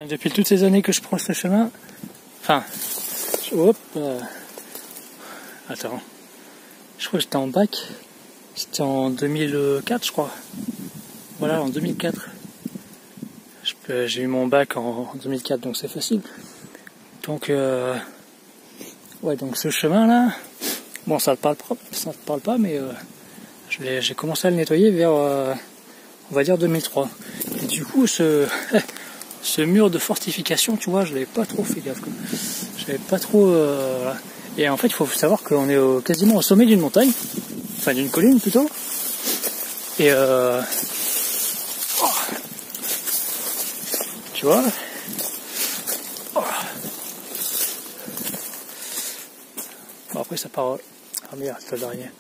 Depuis toutes ces années que je prends ce chemin, enfin, hop, attends, je crois que j'étais en bac, c'était en 2004 je crois, voilà en 2004, j'ai eu mon bac en 2004 donc c'est facile, donc ouais donc ce chemin là, bon ça te parle pas mais j'ai commencé à le nettoyer vers on va dire 2003 et du coup ce mur de fortification, tu vois, je l'avais pas trop fait gaffe. J'avais pas trop... voilà. Et en fait, il faut savoir qu'on est quasiment au sommet d'une montagne, enfin d'une colline plutôt. Et oh, tu vois. Oh. Bon, après ça part... Ah merde, c'est l'araignée.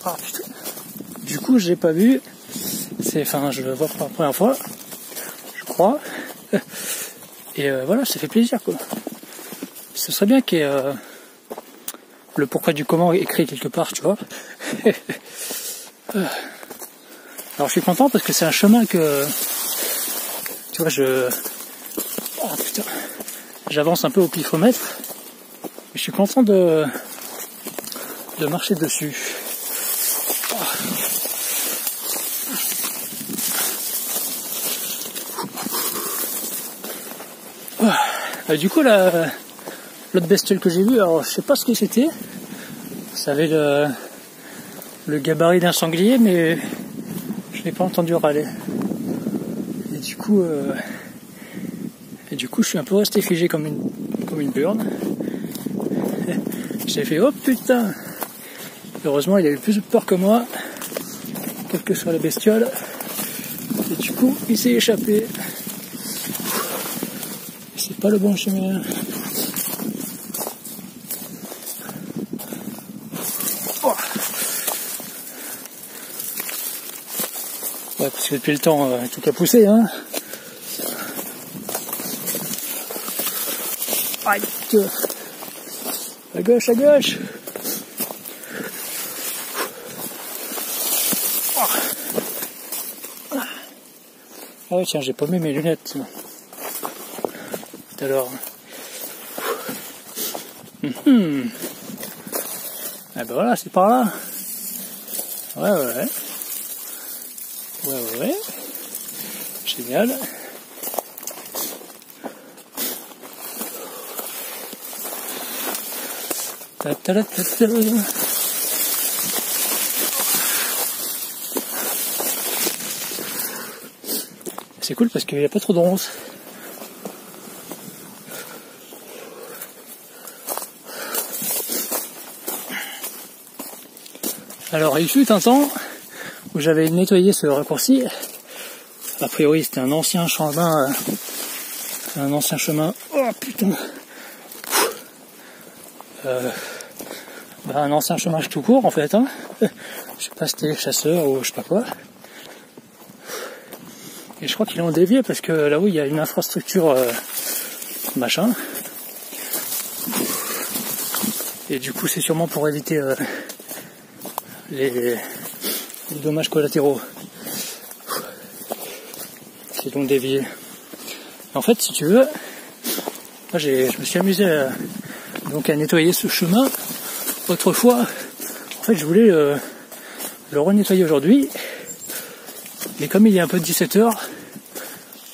Ah putain. Du coup, j'ai pas vu. Enfin, je le vois pour la première fois, je crois. Et voilà, ça fait plaisir quoi. Ce serait bien qu'il y ait le pourquoi du comment écrit quelque part, tu vois. Alors je suis content parce que c'est un chemin que, tu vois, oh putain, j'avance un peu au pifomètre, mais je suis content de marcher dessus. Du coup l'autre bestiole que j'ai vue, alors je sais pas ce que c'était, ça avait le gabarit d'un sanglier mais je n'ai pas entendu râler. Et du coup je suis un peu resté figé comme une burne. J'ai fait oh putain. Heureusement il a eu plus de peur que moi, quelle que soit la bestiole. Et du coup il s'est échappé. C'est pas le bon chemin. Oh. Ouais, parce que depuis le temps, tout a poussé, hein. Aïe, à gauche, à gauche. Ah ouais, tiens, j'ai paumé mes lunettes. Alors, ah ben voilà, c'est par là. Ouais. Génial. C'est cool parce qu'il n'y a pas trop de ronces. Alors il fut un temps où j'avais nettoyé ce raccourci. A priori c'était un ancien chemin. Oh putain. Un ancien chemin tout court en fait. Hein. Je sais pas si c'était chasseur ou je sais pas quoi. Et je crois qu'ils l'ont dévié parce que là où il y a une infrastructure machin. Et du coup c'est sûrement pour éviter les dommages collatéraux qui l'ont dévié. En fait, si tu veux, moi je me suis amusé à nettoyer ce chemin. Autrefois, en fait, je voulais le renettoyer aujourd'hui, mais comme il est un peu 17h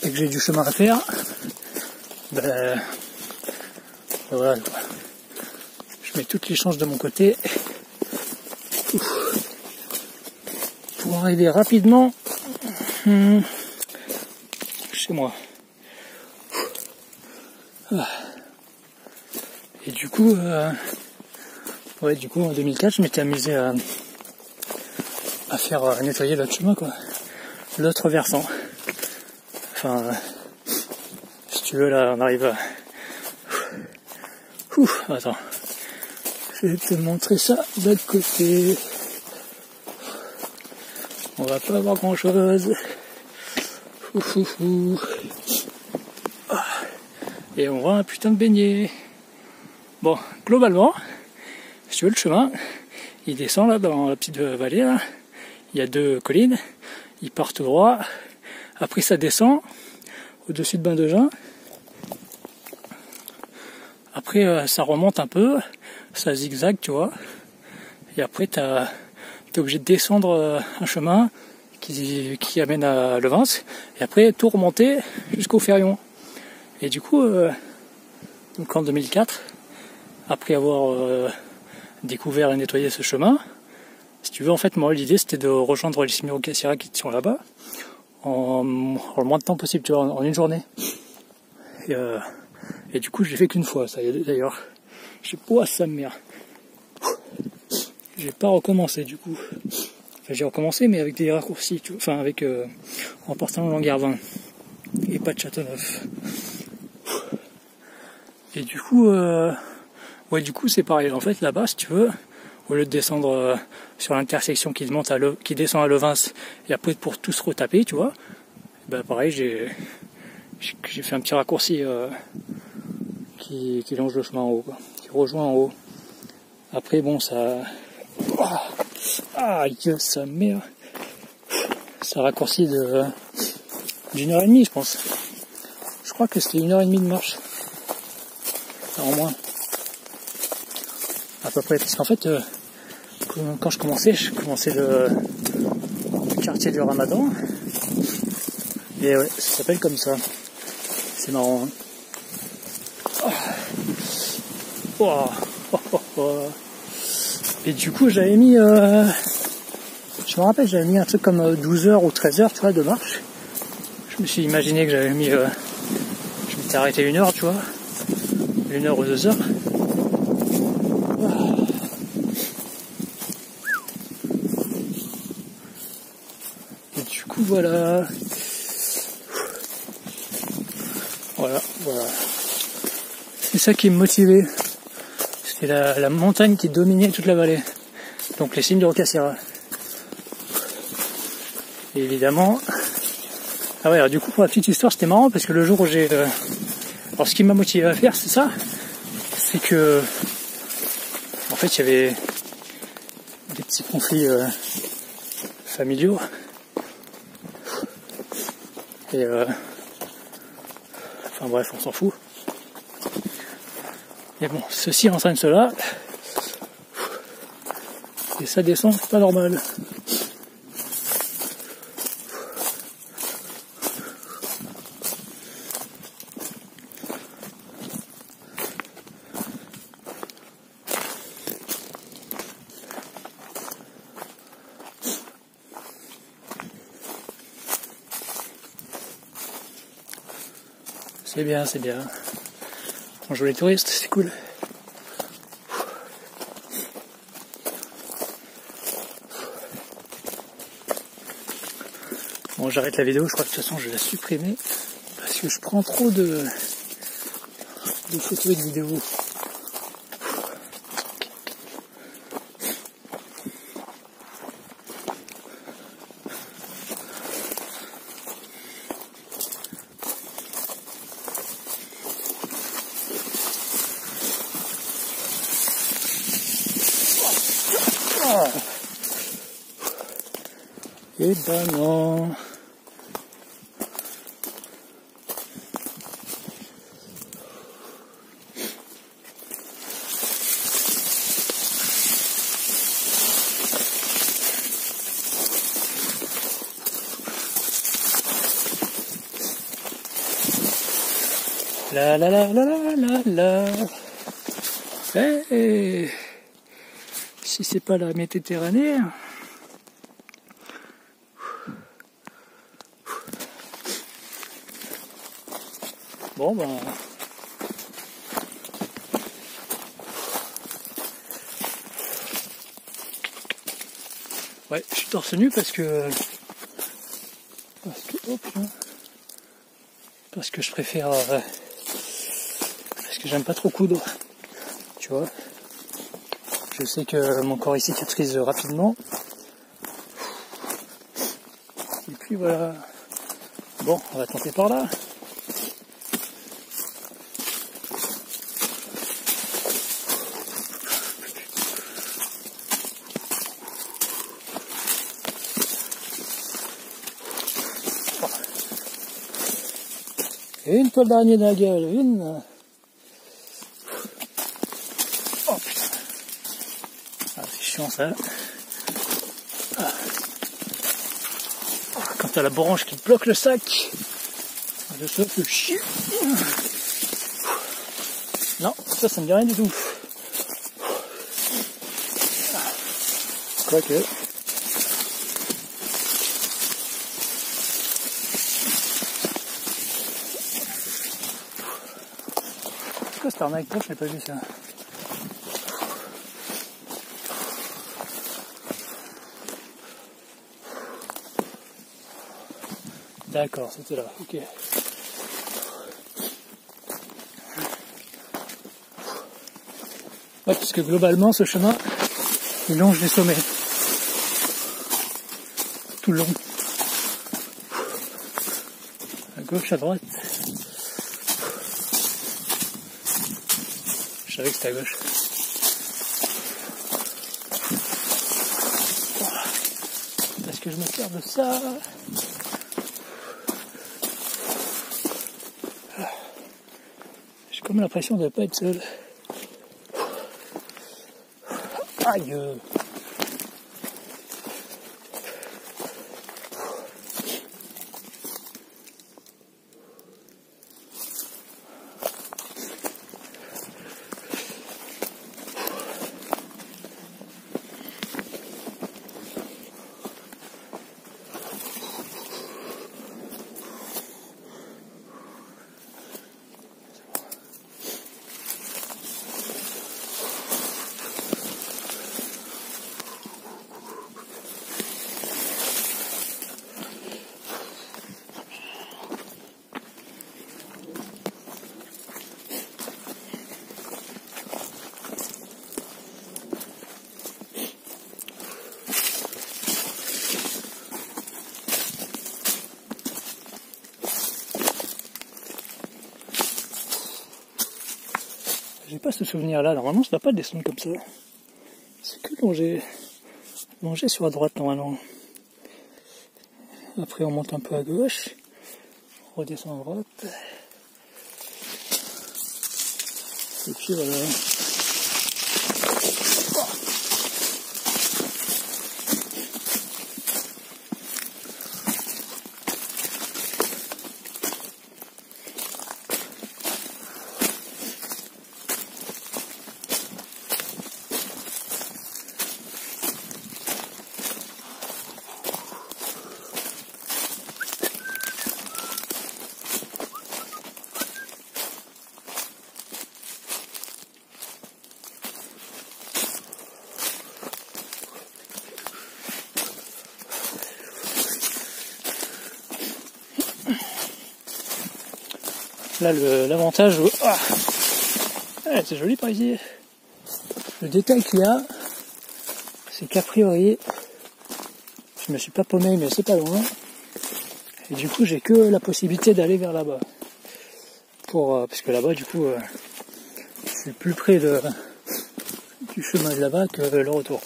et que j'ai du chemin à faire, ben voilà, je mets toutes les chances de mon côté. Pour arriver rapidement chez moi. Et du coup, en 2004, je m'étais amusé à faire nettoyer l'autre chemin, quoi. L'autre versant. Enfin, si tu veux, là, on arrive à... Attends. Je vais te montrer ça de l'autre côté. On va pas avoir grand chose. Et on voit un putain de beignet. Bon, globalement, si tu veux, le chemin, il descend là dans la petite vallée là. Il y a 2 collines. Il part tout droit. Après ça descend au-dessus de Bain-de-Jean. Après, ça remonte un peu, ça zigzague, tu vois. Et après, t'es obligé de descendre un chemin qui amène à Levins. Et après, tout remonter jusqu'au Férion. Et du coup, donc en 2004, après avoir découvert et nettoyé ce chemin, si tu veux, en fait, moi, l'idée, c'était de rejoindre les Simirocassira qui sont là-bas en le moins de temps possible, tu vois, en une journée. Et du coup, j'ai fait qu'une fois, ça y est, d'ailleurs. Je sais pas, sa mère. J'ai pas recommencé, du coup. Enfin, j'ai recommencé, mais avec des raccourcis, tu vois, enfin, en partant de Languervin et pas de Châteauneuf. Et du coup, du coup, c'est pareil. En fait, là-bas, si tu veux, au lieu de descendre sur l'intersection qui descend à Levins, et après pour tous retaper, tu vois, bah pareil, j'ai fait un petit raccourci qui longe le chemin en haut, quoi, qui rejoint en haut. Après, bon, ça... sa mère. Ça raccourcit d'une heure et demie, je pense. Je crois que c'était 1h30 de marche. Enfin, au moins. À peu près. Parce qu'en fait, quand je commençais le quartier du Ramadan. Et ouais, ça s'appelle comme ça. C'est marrant, hein. Et du coup, j'avais mis... je me rappelle, j'avais mis un truc comme 12h ou 13h, tu vois, de marche. Je me suis imaginé que j'avais mis... je m'étais arrêté 1 heure, tu vois. 1 heure ou 2 heures. Et du coup, voilà. Voilà. C'est ça qui me motivait. C'était la montagne qui dominait toute la vallée. Donc les Simirocassira. Et évidemment... Ah ouais, alors du coup, pour la petite histoire, c'était marrant parce que le jour où j'ai... Alors ce qui m'a motivé à faire, c'est ça. C'est que... En fait, il y avait des petits conflits familiaux. Et... Enfin bref, on s'en fout. Mais bon, ceci entraîne cela. Et ça descend, c'est pas normal. C'est bien. On joue les touristes, c'est cool. Bon, j'arrête la vidéo, je crois que de toute façon je vais la supprimer parce que je prends trop de photos et de vidéos. Et ben non. La. Hey, si c'est pas la Méditerranée. Bon ben. Ouais, je suis torse nu parce que je préfère parce que j'aime pas trop coudre, tu vois. Je sais que mon corps il cicatrise rapidement. Et puis voilà. Bon, on va tenter par là. Une toile d'araignée dans la gueule, une. chiant ça. Ah. Quand t'as la branche qui bloque le sac, de ça fait chier. Non, ça me dit rien du tout. Quoique. C'est quoi cette arnaque? Je l'ai pas vu ça. D'accord, c'était là, ok. Ouais, parce que globalement, ce chemin, il longe les sommets. Tout le long. À gauche, à droite. Je savais que c'était à gauche. Est-ce que je me sers de ça? J'ai comme l'impression de ne pas être seul. Aïe! J'ai pas ce souvenir là, normalement ça va pas descendre comme ça. C'est que longer sur la droite normalement. Après on monte un peu à gauche, on redescend à droite. Et puis voilà. Là, l'avantage, c'est joli par ici. Le détail qu'il y a, c'est qu'a priori, je me suis pas paumé, mais c'est pas loin. Et du coup, j'ai que la possibilité d'aller vers là-bas. Parce que là-bas, du coup, je suis plus près du chemin de là-bas que le retour.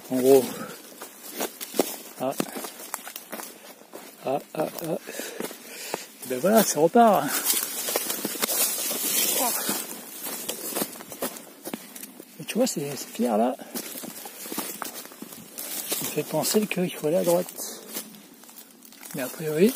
En gros. Ben voilà, ça repart. Et tu vois, ces pierres là, ça me fait penser qu'il faut aller à droite. Mais a priori,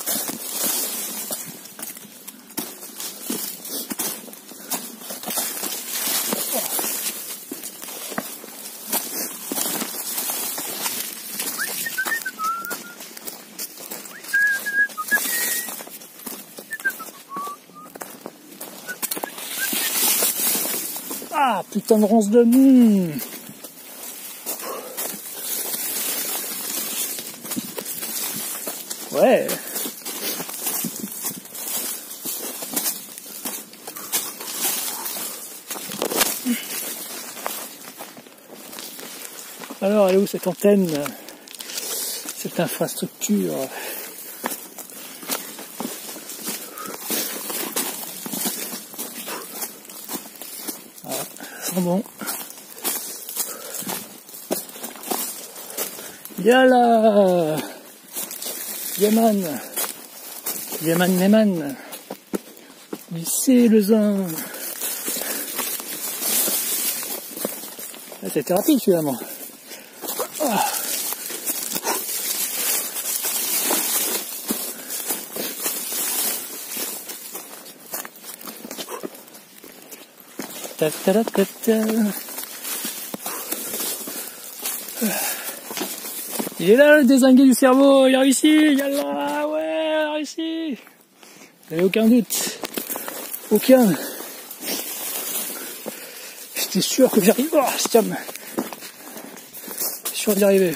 ah, putain de ronce de mou. Ouais. Alors, elle est où cette antenne, cette infrastructure? Voilà, ça sent bon. Yala! Yaman Neman, lycée Lezin. Là, c'était rapide finalement. Ah. Ta ta ta ta ta. Il est là le dézingué du cerveau, il a réussi, yallah, ouais, il a réussi. Il n'y avait aucun doute. Aucun. J'étais sûr que j'arrive. Oh, tiens. Sûr d'y arriver.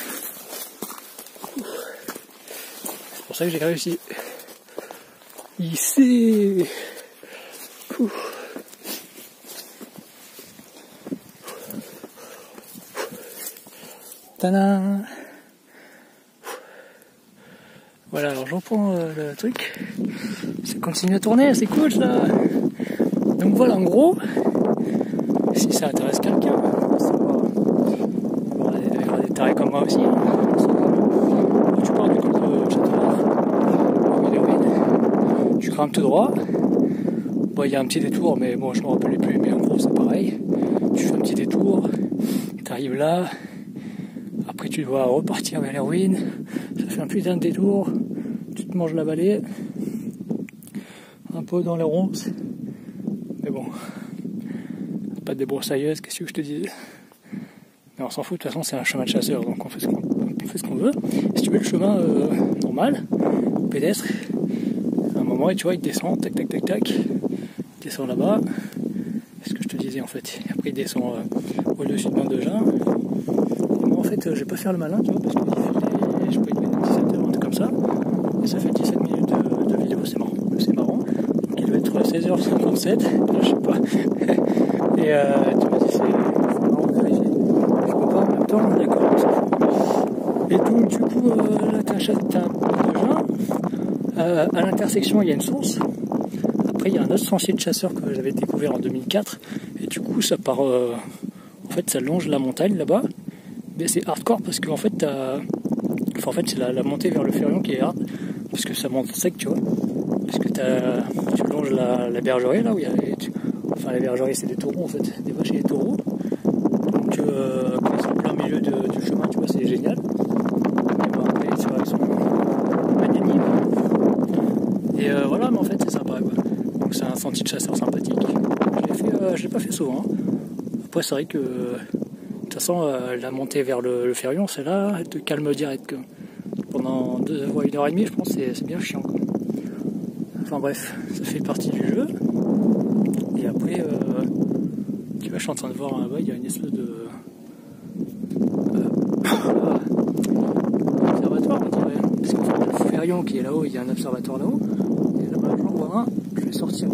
C'est pour ça que j'ai réussi. Ici. Tadam. Voilà, alors j'en prends le truc. Ça continue à tourner, c'est cool ça. Donc voilà, en gros, si ça intéresse quelqu'un, ça va. Il y aura des tarés comme moi aussi. Tu pars du côté de Châteauroux, tu grimpes tout droit. Bon, il y a un petit détour, mais bon, je me rappelle plus, mais en gros, c'est pareil. Tu fais un petit détour, tu arrives là. Après, tu dois repartir vers les ruines. Ça fait un putain de détour. Tu te manges la vallée. Un peu dans les ronces. Mais bon. Pas de débroussailleuse, qu'est-ce que je te dis. Mais on s'en fout, de toute façon, c'est un chemin de chasseur. Donc on fait ce qu'on veut. Si tu veux le chemin normal, pédestre, à un moment, et tu vois, il descend, tac, tac, tac, tac. Il descend là-bas. C'est ce que je te disais en fait. Après, il descend au-dessus de Mandejin. En fait, je vais pas faire le malin, tu vois, parce que je peux y mettre 17 heures, un truc comme ça, et ça fait 17 minutes de vidéo, c'est marrant. Donc il doit être 16h57, je sais pas. Et tu m'as dit, c'est marrant de vérifier. Je peux pas en même temps, d'accord, on s'en fout. Et donc, du coup, là, t'as un Mandejin. À l'intersection, il y a une source. Après, il y a un autre sentier de chasseurs que j'avais découvert en 2004, et du coup, ça part. En fait, ça longe la montagne là-bas. Mais c'est hardcore parce qu'en fait, c'est la montée vers le Férion qui est hard, parce que ça monte sec, tu vois. Parce que tu longes la bergerie là où il y a la bergerie, c'est des taureaux en fait, des vaches et des taureaux. Donc quand ils sont en plein milieu du chemin, tu vois, c'est génial. Et ben après, tu vois, ils sont magnanimes. Et voilà, mais en fait, c'est sympa quoi. Donc c'est un sentier de chasseur sympathique. Je l'ai pas fait souvent. Hein. Après, c'est vrai que de toute façon, la montée vers le Férion, c'est là, elle te calme direct. Quoi. Pendant 1h30, je pense, c'est bien chiant. Quoi. Enfin bref, ça fait partie du jeu. Et après, tu vois, je suis en train de voir là-bas, il y a une espèce de observatoire, on dirait. Parce qu'en fait, le Férion qui est là-haut, il y a un observatoire là-haut. Et là-bas, j'en vois un, je vais sortir.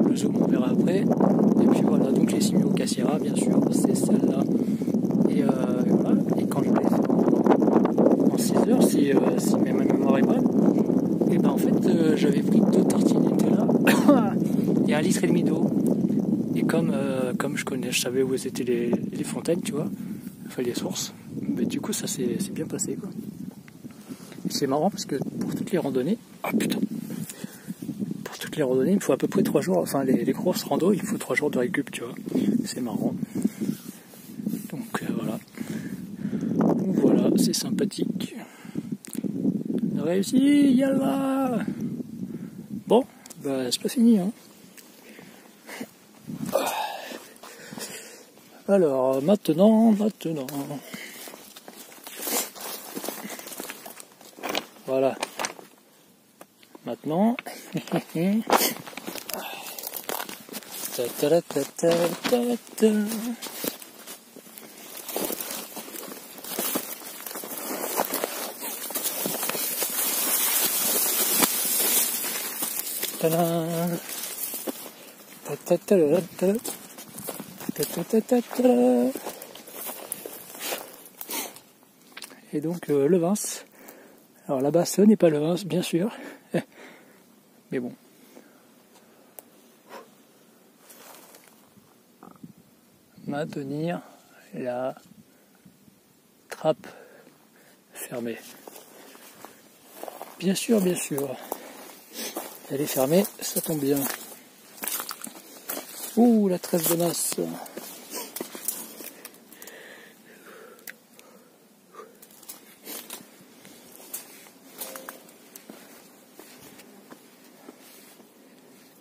Le zoom, on verra après. Et puis voilà, donc les Simio Cassiera, bien sûr, c'est celle-là. Et voilà, et quand je l'ai fait en 6 heures, si ma mémoire est bonne, et ben en fait, j'avais pris 2 tartines Nutella et 1,5 litre d'eau. Et comme je savais où étaient les fontaines, tu vois, enfin les sources, mais du coup, ça s'est bien passé, quoi. C'est marrant parce que pour toutes les randonnées, les randonnées, il me faut à peu près 3 jours, enfin les grosses randos, il faut 3 jours de récup, tu vois. C'est marrant. Donc voilà. Donc voilà, c'est sympathique. On a réussi, yallah. Bon, bah c'est pas fini, hein. Alors, maintenant. Voilà. Maintenant. Et donc le vin. Alors là-bas, ce n'est pas le vin, bien sûr. Mais bon. Maintenir la trappe fermée. Bien sûr, bien sûr. Elle est fermée, ça tombe bien. Ouh, la trêve de masse.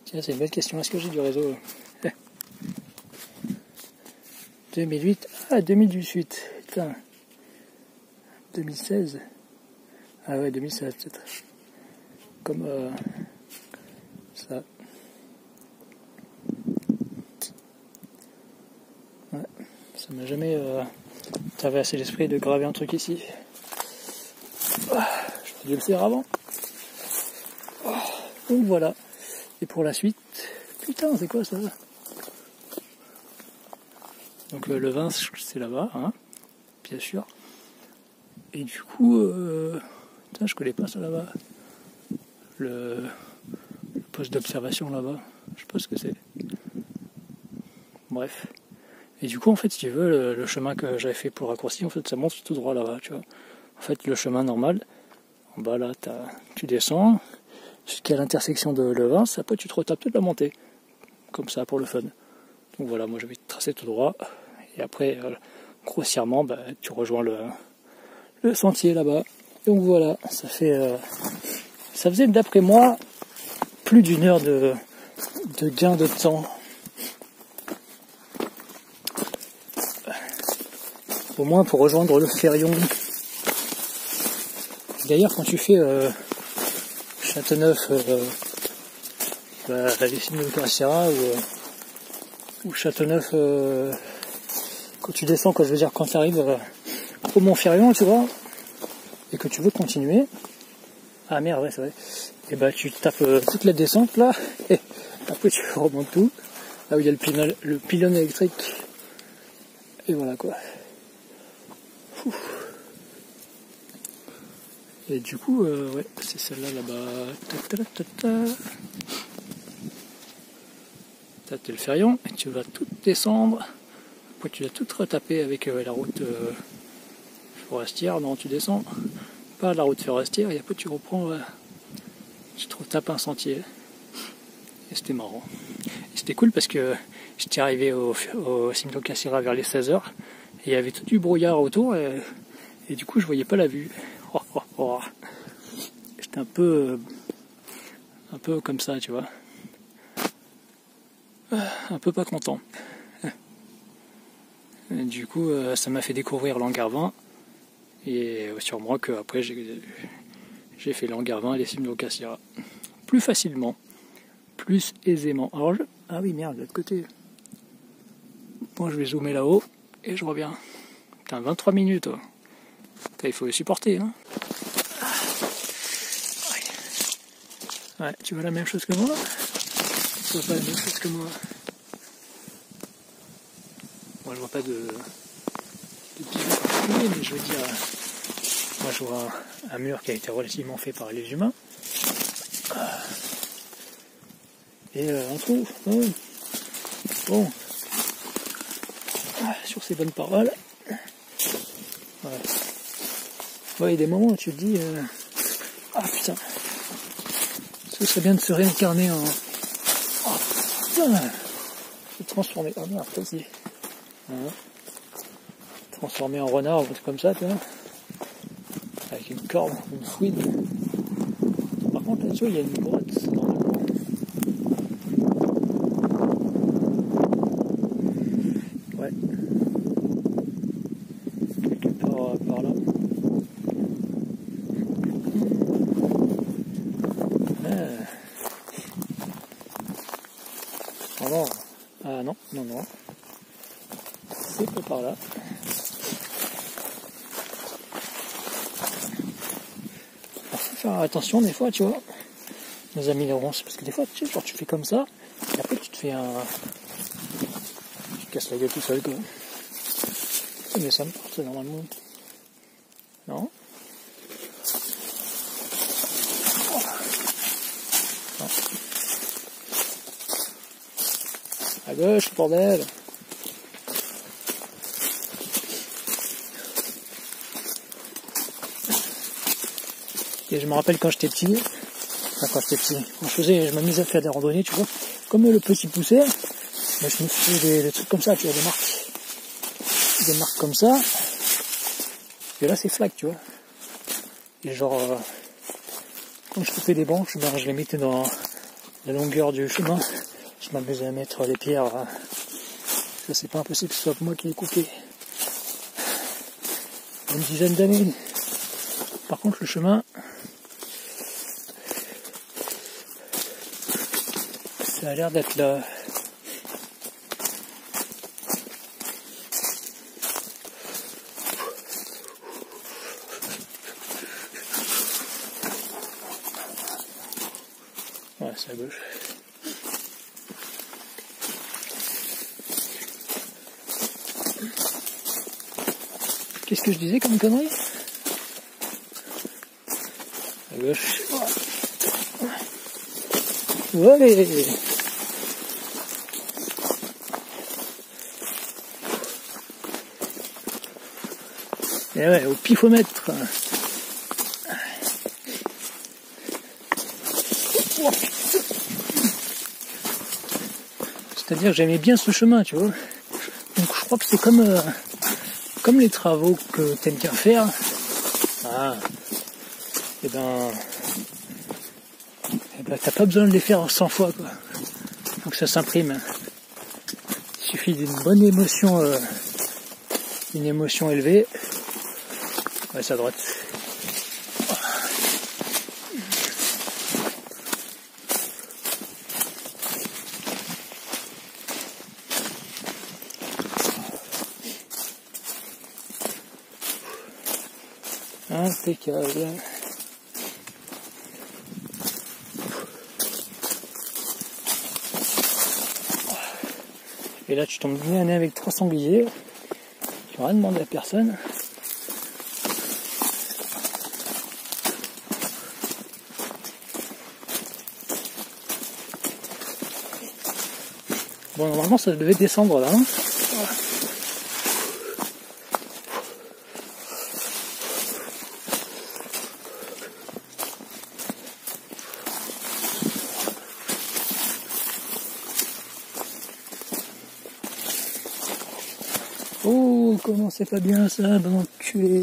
Tiens, c'est une belle question. Est-ce que j'ai du réseau? 2008. Ah, 2018. Putain. 2016. Ah ouais, 2016 peut-être. Comme ça. Ouais. Ça m'a jamais traversé l'esprit de graver un truc ici. J'aurais dû le faire avant. Donc voilà. Et pour la suite, putain, c'est quoi ça? Donc le vin, c'est là-bas, hein, bien sûr. Et du coup, putain, je connais pas ça là-bas. Le poste d'observation là-bas, je sais pas ce que c'est. Bref. Et du coup, en fait, si tu veux, le chemin que j'avais fait pour le raccourci, en fait, ça monte tout droit là-bas, tu vois. En fait, le chemin normal, en bas là, tu descends jusqu'à l'intersection de Levens, après tu te retapes toute la montée, comme ça pour le fun. Donc voilà, moi je vais tracer tout droit, et après grossièrement tu rejoins le sentier là-bas. Donc voilà, ça faisait d'après moi plus d'une heure de gain de temps. Au moins pour rejoindre le Ferrion. D'ailleurs quand tu fais Châteauneuf, les signes de Caracera ou Châteauneuf, quand tu descends, quand tu arrives au Mont-Ferrion, tu vois, et que tu veux continuer, ah merde, ouais, c'est vrai, et tu tapes toute la descente là, et après tu remontes tout, là où il y a le pylône électrique, et voilà quoi. Et du coup, ouais, c'est celle-là là-bas. T'as le Ferrion, et tu vas tout descendre. Après, tu vas tout retaper avec la route forestière. Non, tu descends pas la route forestière, et après tu reprends, tu te retapes un sentier. Et c'était marrant. Et c'était cool parce que j'étais arrivé au Cimetière Cassira vers les 16h, et il y avait tout du brouillard autour, et du coup, je voyais pas la vue. J'étais un peu comme ça, tu vois. Un peu pas content. Et du coup, ça m'a fait découvrir Langervin, et sûrement qu'après j'ai fait Langervin et les cimes de Cassira plus facilement, plus aisément. Alors ah oui merde, de l'autre côté. Bon, je vais zoomer là-haut et je reviens. Putain, 23 minutes. Putain, il faut les supporter, hein. Ouais, tu vois la même chose que moi? Tu vois pas la même chose que moi? Moi, je vois pas de bijoux particuliers, mais je veux dire, moi, je vois un mur qui a été relativement fait par les humains. Et un trou. Ouais. Bon. Sur ces bonnes paroles. Ouais. Ouais, il y a des moments où tu te dis, ah putain. Ce serait bien de se réincarner en... Oh putain, se transformer... Ah merde, toi aussi. Hein, transformer en renard ou un truc comme ça, tu vois. Avec une corde, une fouine. Par contre, là-dessus, il y a une grotte dans le coin. Ouais. Quelque part par là. Alors, ah non. C'est pas par là. Alors, faut faire attention des fois, tu vois. Nos amis les ronces, parce que des fois, tu sais, genre tu fais comme ça, et après tu te fais tu te casses la gueule tout seul, quoi. Mais ça me porte normalement. Non. Non. À gauche, bordel. Et je me rappelle quand j'étais petit, je m'amusais à faire des randonnées, tu vois, comme le petit poussait, mais je me faisais des trucs comme ça, tu vois, des marques comme ça, et là c'est flac, tu vois, et genre, quand je coupais des branches, je les mettais dans la longueur du chemin. Je m'amusais à mettre les pierres. Ça, c'est pas impossible que ce soit moi qui l'ai coupé. Une dizaine d'années. Par contre, le chemin, ça a l'air d'être là. Ouais, c'est à gauche. Qu'est-ce que je disais comme connerie? À gauche. Ouais. Et ouais, au pifomètre. C'est-à-dire que j'aimais bien ce chemin, tu vois. Donc je crois que c'est comme les travaux que t'aimes bien faire. Ah. Et ben t'as pas besoin de les faire 100 fois, quoi. Donc ça s'imprime. Il suffit d'une bonne émotion, une émotion élevée. Ouais, c'est à droite. Impeccable. Et là, tu tombes nez à nez avec 3 sangliers. Tu n'as rien demandé à personne. Bon, normalement, ça devait descendre là. Hein. Oh, comment c'est pas bien ça, bon enculé.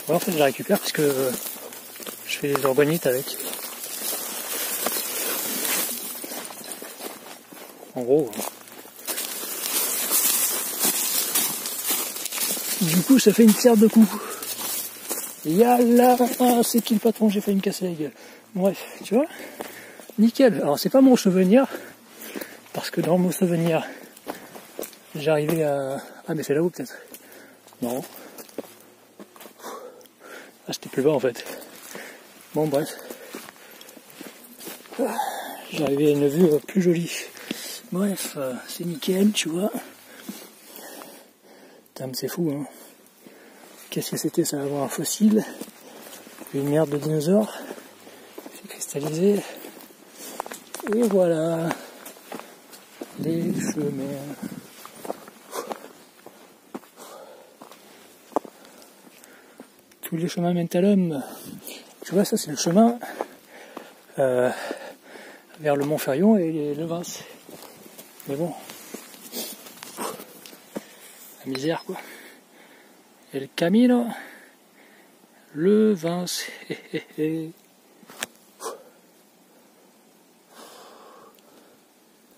Ouais, en fait, je la récupère parce que je fais des orgonites avec. En gros. Du coup, ça fait une serre de coups. Yallah, c'est qui le patron, j'ai failli me casser la gueule. Bref, tu vois, nickel. Alors c'est pas mon souvenir, parce que dans mon souvenir, j'arrivais à... Ah mais c'est là-haut peut-être. Non. Ah c'était plus bas en fait. Bon bref. J'arrivais à une vue plus jolie. Bref, c'est nickel, tu vois. Putain, c'est fou, hein. Qu'est-ce que c'était ça, avoir un fossile, une merde de dinosaure, c'est cristallisé, et voilà, les chemins. Tous les chemins mènent à l'homme. Tu vois, ça c'est le chemin vers le Montferrion et le Vince. Mais bon, la misère quoi. Et le Camino, le Vince. Mais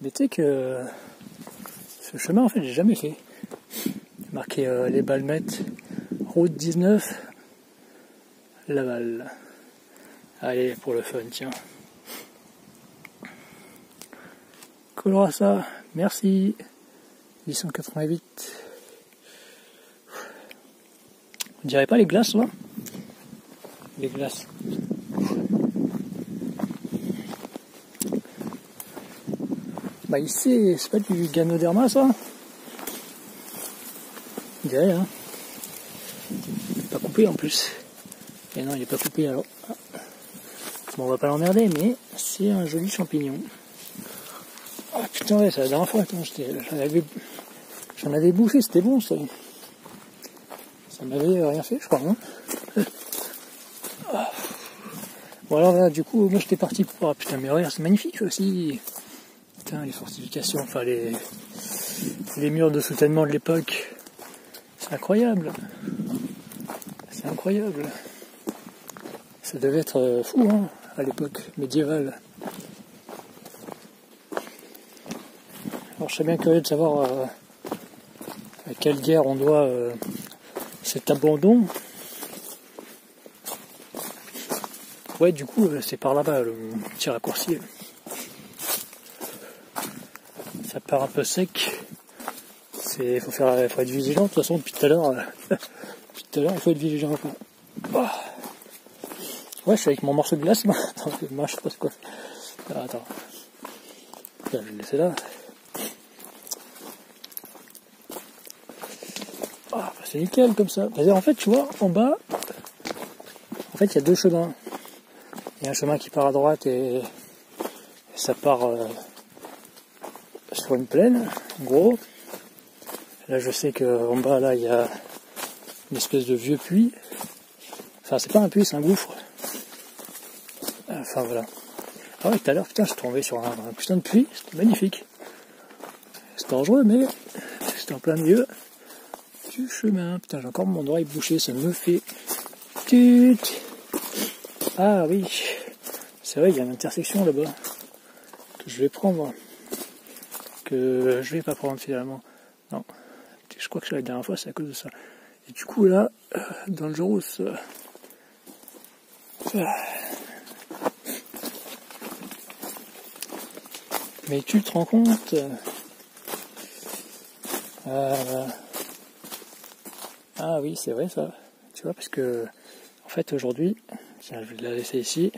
tu sais que ce chemin en fait j'ai jamais fait. J'ai marqué les Balmettes, route 19, Laval. Allez pour le fun, tiens. Colorassa, merci. 888. On dirait pas les glaces, là? Les glaces. Bah ici, c'est pas du Ganoderma, ça? On dirait, hein? Pas coupé en plus. Et non, il est pas coupé alors. Bon, on va pas l'emmerder, mais c'est un joli champignon. Ah putain, ouais, c'est la dernière fois, attends, j'en avais bouffé, c'était bon, ça. Ça m'avait rien fait, je crois, non? Bon alors là, du coup, moi j'étais parti pour... Ah putain, mais regarde, c'est magnifique aussi. Putain, les fortifications, enfin les murs de soutènement de l'époque. Incroyable. C'est incroyable. Ça devait être fou, hein, à l'époque médiévale. Alors je serais bien curieux de savoir à quelle guerre on doit cet abandon. Ouais, du coup, c'est par là-bas le petit raccourci. Ça part un peu sec. Il faut être vigilant. De toute façon, depuis tout à l'heure, il faut être vigilant. Oh. Ouais, je suis avec mon morceau de glace. Attends, moi, je sais pas quoi. Ah, attends. Je vais le laisser là. Oh, bah, c'est nickel comme ça. En fait, tu vois, en bas, en fait, il y a deux chemins. Il y a un chemin qui part à droite et ça part sur une plaine, en gros. Là, je sais qu'en bas, là, il y a une espèce de vieux puits. Enfin, c'est pas un puits, c'est un gouffre. Enfin, voilà. Ah ouais, tout à l'heure, putain, je suis tombé sur un putain de puits. C'était magnifique. C'est dangereux, mais c'était en plein milieu du chemin. Putain, j'ai encore mon oreille bouchée, ça me fait... Tut. Ah oui. C'est vrai, il y a une intersection là-bas. Que je vais prendre. Que je vais pas prendre finalement. Non. Je crois que la dernière fois, c'est à cause de ça. Et du coup, là, Dangerous. Mais tu te rends compte Ah oui, c'est vrai ça. Tu vois, parce que, en fait, aujourd'hui, tiens, je vais la laisser ici.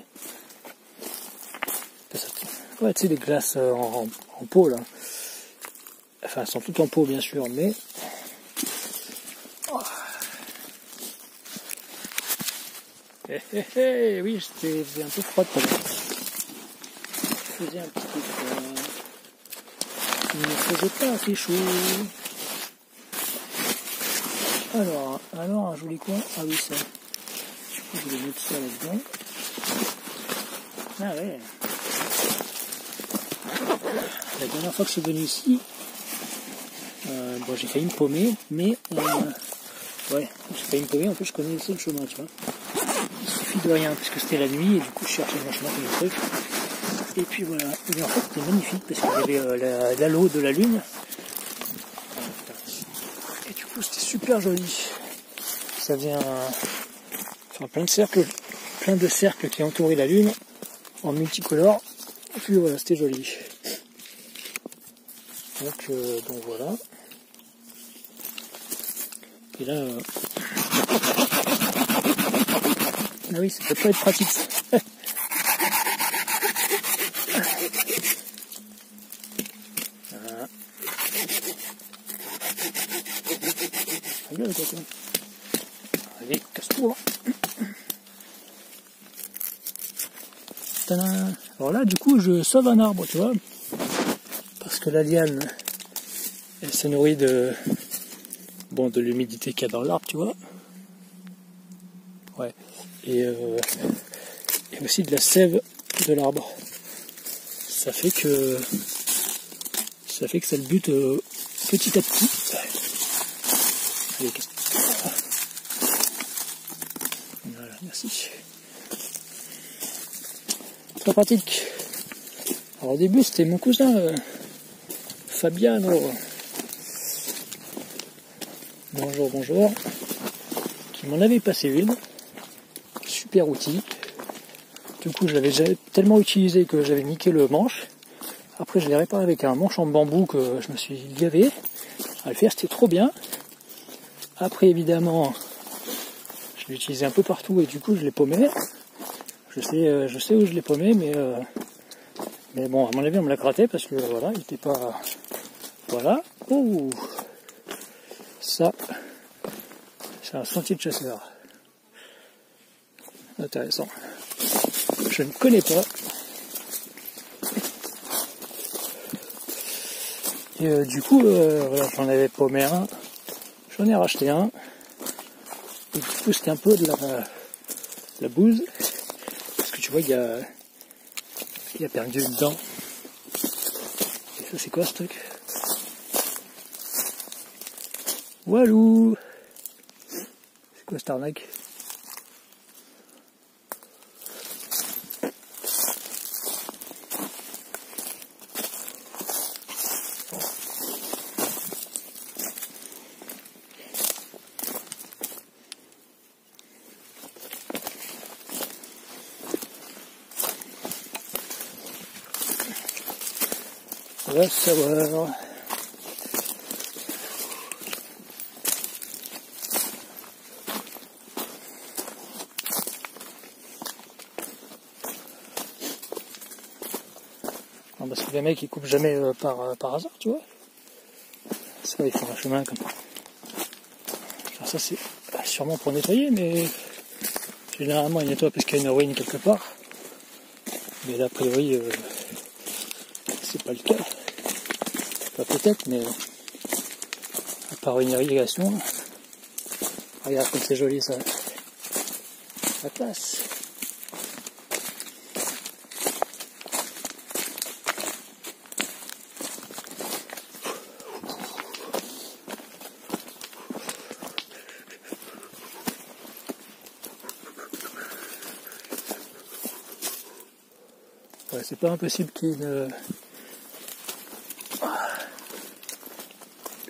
Ouais, tu sais, les glaces en pot, là. Enfin, elles sont toutes en pot, bien sûr, mais... Oui, faisait un peu froid tout à l'heure. Il faisait un petit peu froid. Il ne faisait pas assez chaud. Alors, un joli coin. Ah oui, ça. Du coup, je vais mettre ça là-dedans. Ah ouais. La dernière fois que je suis venu ici, bon, j'ai failli me paumer, mais ouais, j'ai failli me paumer. En plus, je connaissais le chemin, tu vois. Il suffit de rien, puisque c'était la nuit, et du coup, je cherchais mon chemin comme le truc. Et puis voilà. Et en fait, c'était magnifique, parce qu'il y avait l'halo de la lune. Et du coup, c'était super joli. Ça faisait plein de cercles qui entouraient la lune, en multicolore. Et puis voilà, c'était joli. Donc voilà. Et là, ah oui, ça peut pas être pratique. Voilà. Allez, casse-toi. Tadam. Alors là, du coup, je sauve un arbre, tu vois. Parce que la liane, elle se nourrit de l'humidité qu'il y a dans l'arbre, tu vois. Ouais. Et aussi de la sève de l'arbre. Ça fait que ça le bute petit à petit. Allez, voilà, merci. Très pratique. Alors au début, c'était mon cousin Fabiano. Bonjour. Qui m'en avait passé une. Super outil. Du coup, je l'avais tellement utilisé que j'avais niqué le manche. Après, je l'ai réparé avec un manche en bambou que je me suis gavé à le faire. C'était trop bien. Après, évidemment, je l'ai utilisé un peu partout et du coup, je l'ai paumé. Je sais où je l'ai paumé, mais bon, à mon avis, on me l'a gratté parce que voilà, il était pas... Voilà. Ouh. Ça, c'est un sentier de chasseur. Intéressant. Je ne connais pas. Et du coup, voilà, j'en avais paumé un. J'en ai racheté un. Et du coup, c'était un peu de la bouse. Parce que tu vois, il y a perdu dedans. Et ça, c'est quoi ce truc? Walou! quoi cette arnaque? On va savoir. Non, parce que les mecs ils coupent jamais par hasard, tu vois. Ça, ils font un chemin comme ça. Alors ça c'est sûrement pour nettoyer, mais généralement ils nettoient parce qu'il y a une ruine quelque part. Mais là a priori c'est pas le cas. Enfin, peut-être, mais à part une irrigation. Regarde comme c'est joli ça. La place. Ouais, c'est pas impossible qu'il y ait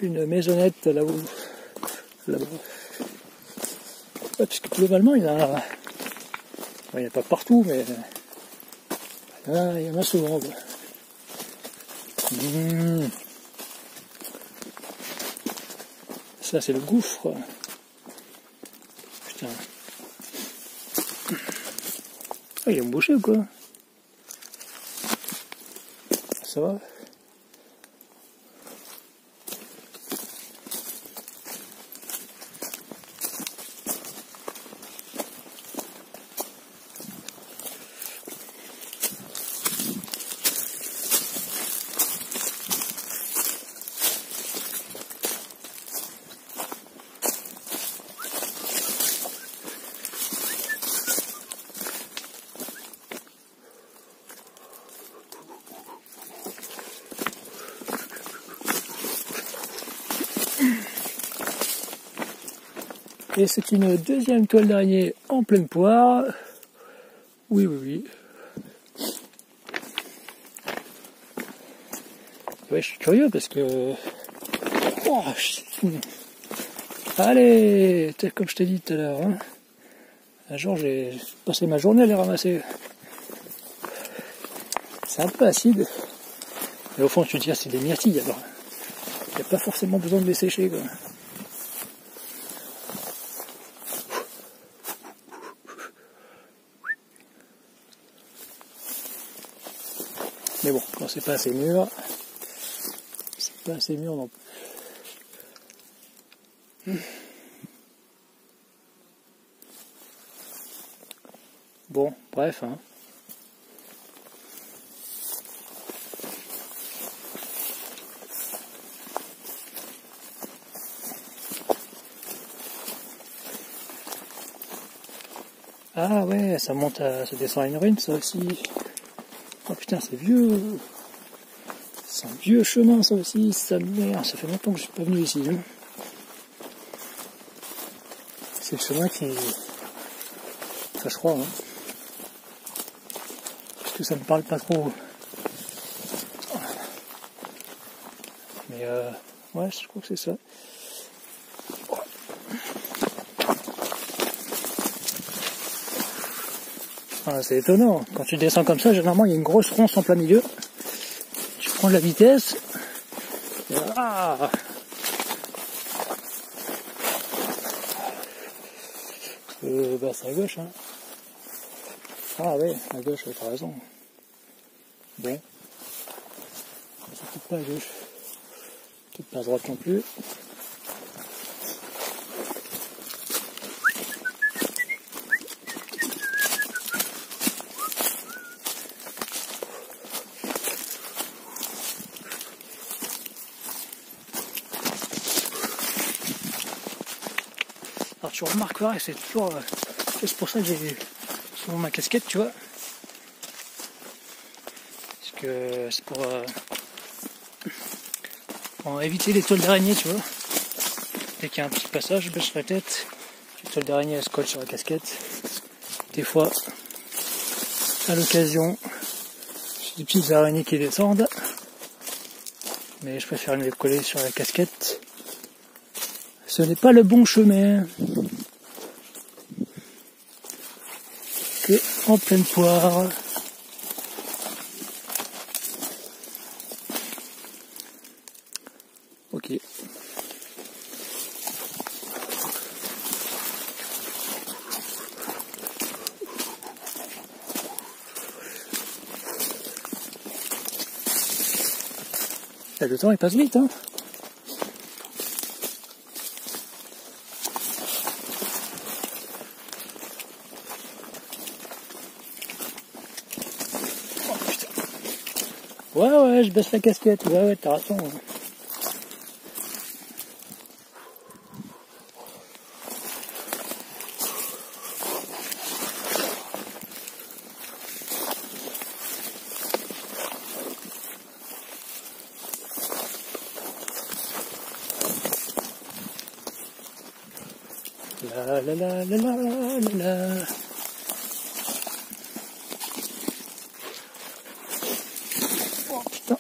une maisonnette là-haut. Là-bas. Ouais, parce que globalement, il y en a. Bon, il n'y en a pas partout, mais il y en a souvent. Quoi. Ça, c'est le gouffre. Putain. Ah, il est embouché ou quoi? Ça va? Et c'est une deuxième toile d'araignée en pleine poire. Oui, oui, oui. Ouais, je suis curieux parce que... Oh, allez, comme je t'ai dit tout à l'heure. Hein. Un jour, j'ai passé ma journée à les ramasser. C'est un peu acide. Mais au fond, tu te dis, c'est des myrtilles. Alors, il n'y a pas forcément besoin de les sécher, quoi. Mais bon, quand c'est pas assez mûr, c'est pas assez mûr non plus. Bon, bref, hein. Ah ouais, ça monte ça descend à une ruine, ça aussi. Oh putain, c'est vieux. C'est un vieux chemin, ça aussi. Ça fait longtemps que je suis pas venu ici. Hein. C'est le chemin qui... Enfin, je crois, hein. Parce que ça me parle pas trop. Mais ouais, je crois que c'est ça. Ah, c'est étonnant. Quand tu descends comme ça, généralement, il y a une grosse ronce en plein milieu. Tu prends de la vitesse. Et ah bah, c'est à gauche, hein. Ah ouais, à gauche, t'as raison. Bon. Ça coupe pas à gauche. Peut-être pas à droite non plus. Alors tu remarqueras, c'est toujours... c'est pour ça que j'ai souvent ma casquette, tu vois. Parce que c'est pour éviter les toiles d'araignée, tu vois. Dès qu'il y a un petit passage, je baisse la tête. petite toile d'araignée à scotch sur la casquette. Des fois, à l'occasion, j'ai des petites araignées qui descendent. Mais je préfère les coller sur la casquette. Ce n'est pas le bon chemin. Que en pleine poire. Ok. Le temps il passe vite, hein. Oh putain. Ouais, je baisse la casquette. Ouais, t'as raison. La. Oh putain.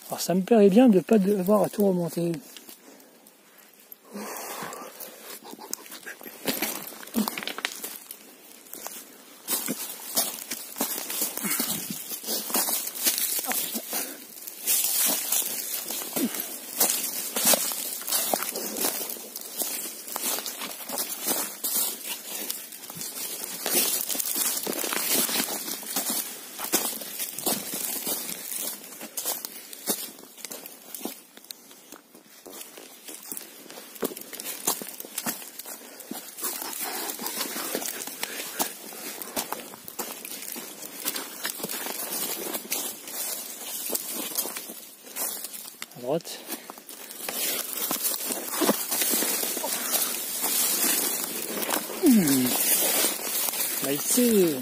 Alors ça me paraît bien de ne pas devoir à tout remonter. À droite. Maïté.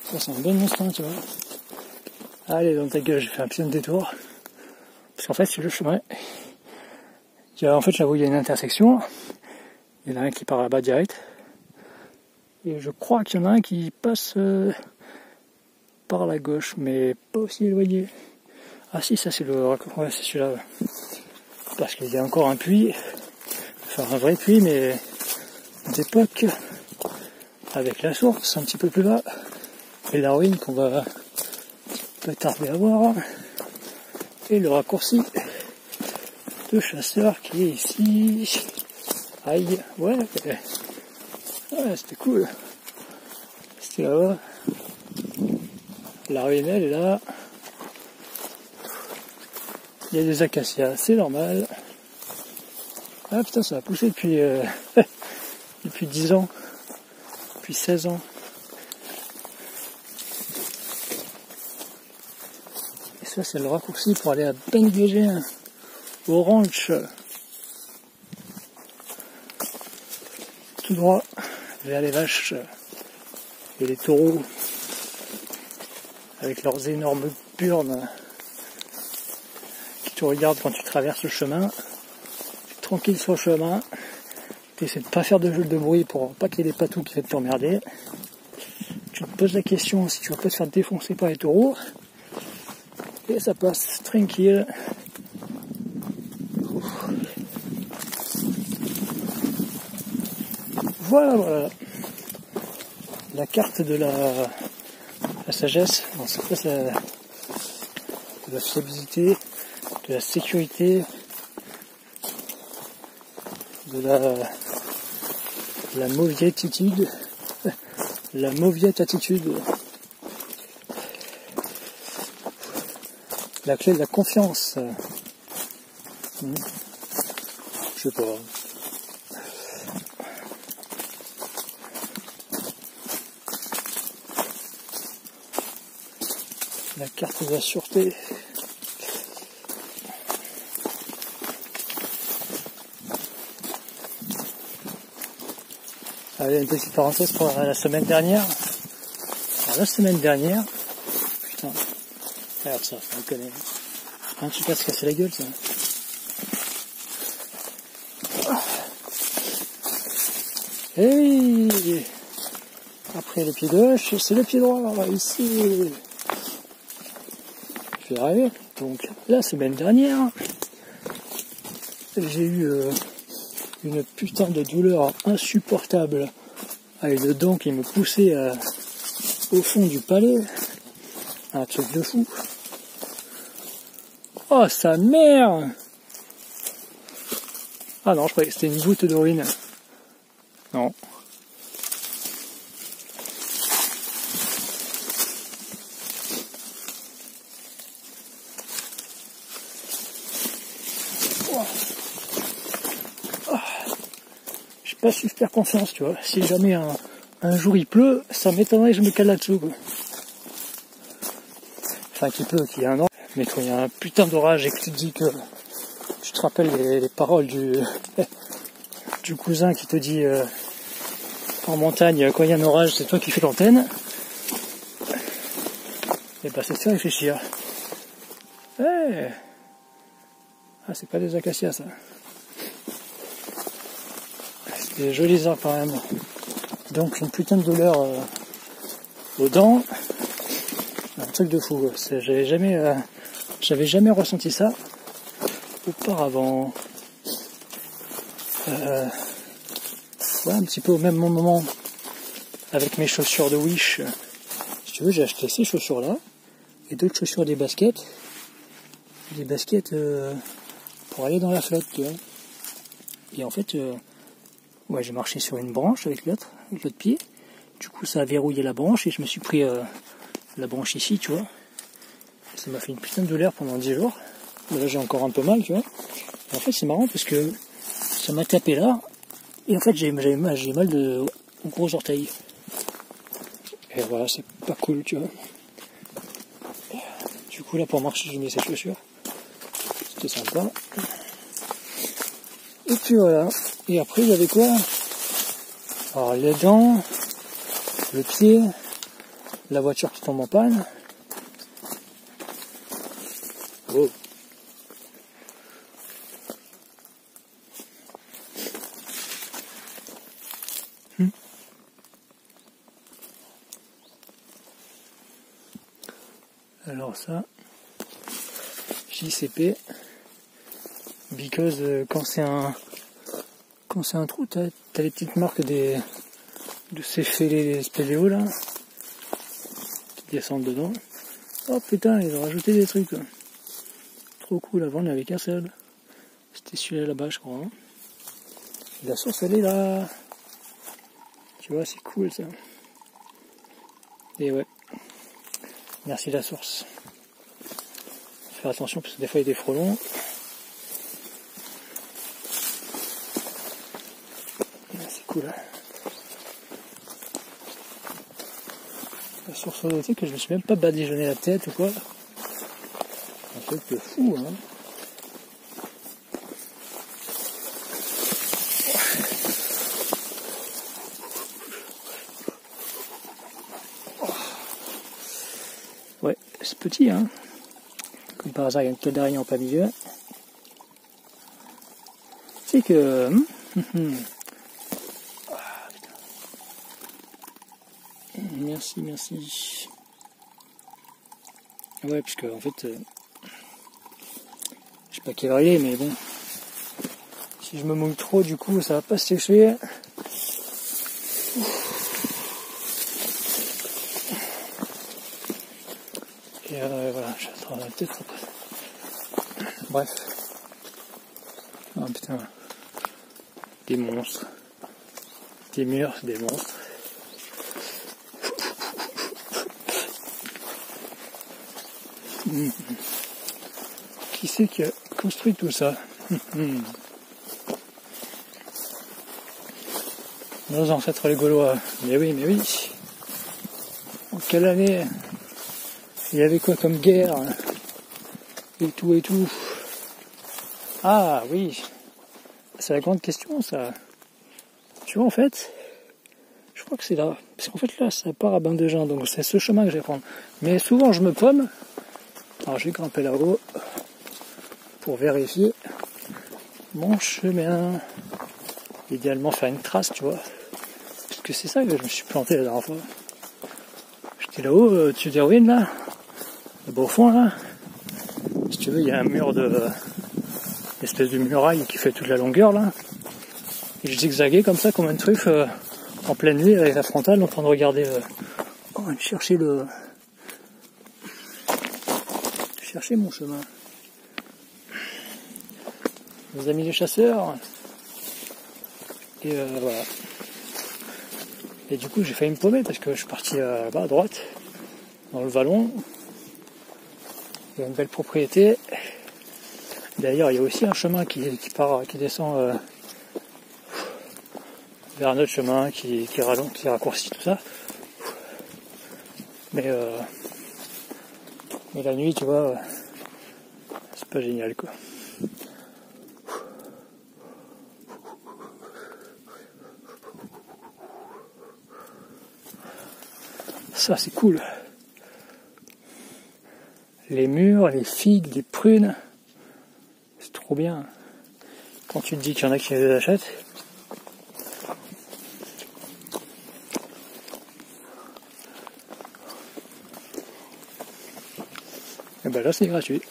Ça c'est un bon instant, tu vois. Allez, dans ta gueule, j'ai fait un petit détour. Parce qu'en fait, c'est le chemin. En fait, là où il y a une intersection, il y en a un qui part là-bas direct. Et je crois qu'il y en a un qui passe par la gauche, mais pas aussi éloigné. Ah si, ça c'est le raccourci, ouais, c'est celui-là. Ouais. Parce qu'il y a encore un puits, enfin un vrai puits, mais d'époque, avec la source un petit peu plus bas, et la ruine qu'on va pas tarder à voir, et le raccourci de chasseur qui est ici. Aïe, ouais, c'était cool. C'était là-bas. La ruine, elle est là. Il y a des acacias, c'est normal. Ah putain, ça a poussé depuis, depuis 10 ans. Depuis 16 ans. Et ça, c'est le raccourci pour aller à Benghazi, au ranch. Tout droit vers les vaches et les taureaux avec leurs énormes burnes qui te regardent quand tu traverses le chemin. Tu es tranquille sur le chemin, tu essaies de pas faire de bruit pour pas qu'il y ait des patous qui viennent t'emmerder. Tu te poses la question si tu vas pas te faire défoncer par les taureaux, et ça passe tranquille. Voilà. La carte de la sagesse, non, c'est pas ça, de la fiabilité, de la sécurité, de la mauvaise attitude, la mauvaise attitude, la clé de la confiance. Je sais pas. La carte de la sûreté. Allez, une petite parenthèse pour la semaine dernière. Alors la semaine dernière, putain, regarde ça, on le connaît. Un truc à se casser la gueule ça. Et après le pied gauche, c'est le pied droit, ici. Je vais arriver. Donc la semaine dernière, j'ai eu une putain de douleur insupportable avec le dent qui me poussait au fond du palais. Un truc de fou. Oh sa mère! Ah non, je croyais que c'était une goutte d'urine. Non. J'ai pas super confiance, tu vois. Si jamais un jour il pleut, ça m'étonnerait que je me cale là-dessous, quoi. Enfin, qu'il pleut, qu'il y a un an. Mais quand il y a un putain d'orage et que tu te dis que... Tu te rappelles les paroles du cousin qui te dit en montagne, quand il y a un orage, c'est toi qui fais l'antenne. Et bah, c'est ça réfléchir. Hey, ah, c'est pas des acacias, ça. C'est des jolis arbres, quand même. Donc, une putain de douleur aux dents. Un truc de fou. J'avais jamais ressenti ça auparavant. Ouais, un petit peu au même moment avec mes chaussures de Wish. Si tu veux, j'ai acheté ces chaussures-là et d'autres chaussures, des baskets. Des baskets pour aller dans la flotte, tu vois. Et en fait, ouais, j'ai marché sur une branche avec l'autre pied. Du coup, ça a verrouillé la branche et je me suis pris la branche ici, tu vois. Et ça m'a fait une putain de douleur pendant 10 jours. Mais là, j'ai encore un peu mal, tu vois. Et en fait, c'est marrant parce que ça m'a tapé là. Et en fait, j'ai mal aux gros orteils. Et voilà, c'est pas cool, tu vois. Du coup, là, pour marcher, j'ai mis ces chaussures. C'était sympa. Et puis voilà. Et après, il y avait quoi? Alors, les dents, le pied, la voiture qui tombe en panne. Oh. Alors ça, JCP, because quand c'est un trou, t'as les petites marques de ces fêlés spéléos là, qui descendent dedans. Oh putain, ils ont rajouté des trucs. Là. Trop cool, avant il n'y avait qu'un seul. C'était celui-là là-bas, je crois. Hein. La source elle est là. Tu vois, c'est cool ça. Et ouais. Merci la source. Faut faire attention parce que des fois il y a des frelons. C'est cool. Hein. La source tu sais que je me suis même pas badigeonné la tête ou quoi. Un truc de fou, hein. Ouais, c'est petit, hein. Comme par hasard, il y a une toile d'araignée en plein milieu. C'est que... Ah, merci, merci. Ouais, parce que en fait... je sais pas quelle heure il est, mais bon. Si je me mouille trop, du coup, ça va pas se sécher. Et voilà, j'attendrai peut-être. Bref. Ah putain. Des monstres. Des murs, des monstres. Qui c'est qui a construit tout ça? Nos ancêtres les Gaulois. Mais oui, mais oui. En quelle année il y avait quoi comme guerre? Et tout et tout. Ah oui. C'est la grande question ça. Tu vois en fait, je crois que c'est là. Parce qu'en fait là, ça part à Bain-de-Jean, donc c'est ce chemin que je vais prendre. Mais souvent je me paume. Alors je vais grimper là-haut pour vérifier mon chemin. Idéalement faire une trace, tu vois. Parce que c'est ça que je me suis planté la dernière fois. J'étais là-haut, tu des ruines là. Là-bas au fond là. Si tu veux, il y a un mur de... une espèce de muraille qui fait toute la longueur là. Et je zigzaguais comme ça, comme une truffe, en pleine nuit avec la frontale, en train de regarder... de chercher le... chercher mon chemin. Mes amis les chasseurs. Et voilà. Et du coup j'ai failli me paumer parce que je suis parti là-bas à droite, dans le vallon. Il y a une belle propriété. D'ailleurs il y a aussi un chemin qui descend vers un autre chemin qui raccourcit tout ça. Mais la nuit, tu vois, c'est pas génial quoi. Ça c'est cool. Les mûres, les figues, les prunes, c'est trop bien. Quand tu te dis qu'il y en a qui les achètent. Et ben là c'est gratuit.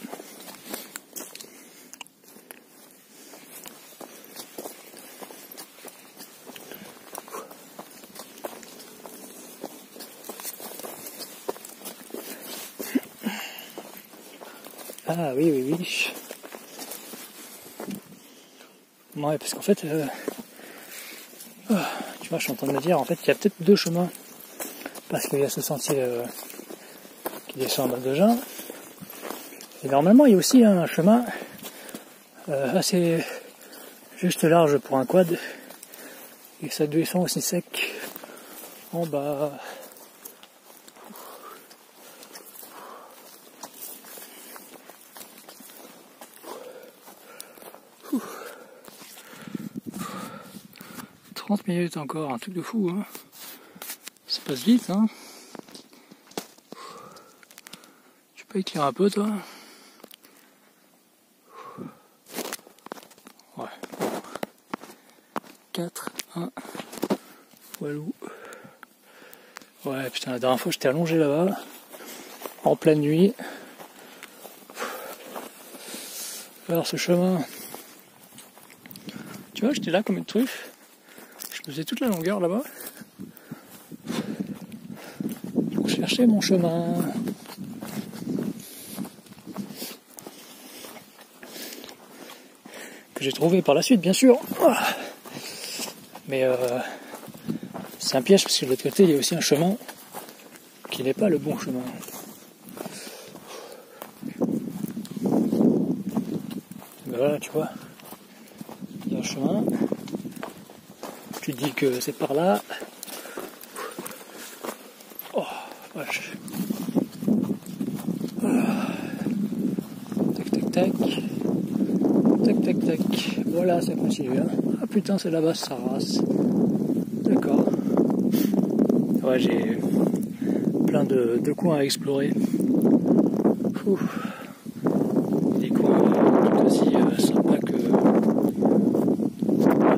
Ah oui, oui, oui. Ouais, parce qu'en fait, tu vois, je suis en train de me dire, en fait, il y a peut-être deux chemins. Parce qu'il y a ce sentier qui descend à Bain-de-Jean. Et normalement, il y a aussi un chemin assez juste large pour un quad. Et ça descend aussi sec en bas. 30 minutes encore, un truc de fou, hein. Ça passe vite, hein. Tu peux écrire un peu, toi? Ouais. 4, 1, walou. Ouais, putain, la dernière fois, j'étais allongé là-bas, en pleine nuit. Alors, ce chemin, tu vois, j'étais là comme une truffe. Je faisais toute la longueur là-bas. Pour chercher mon chemin. Que j'ai trouvé par la suite, bien sûr. Mais c'est un piège parce que de l'autre côté, il y a aussi un chemin qui n'est pas le bon chemin. Ben voilà, tu vois. Il y a un chemin. Tu dis que c'est par là. Oh, vache. Tac, tac, tac. Tac, tac, tac. Voilà, ça continue. Hein. Ah putain, c'est là-bas, ça rase. D'accord. Ouais, j'ai plein de coins à explorer. Ouf. Des coins tout aussi sympas que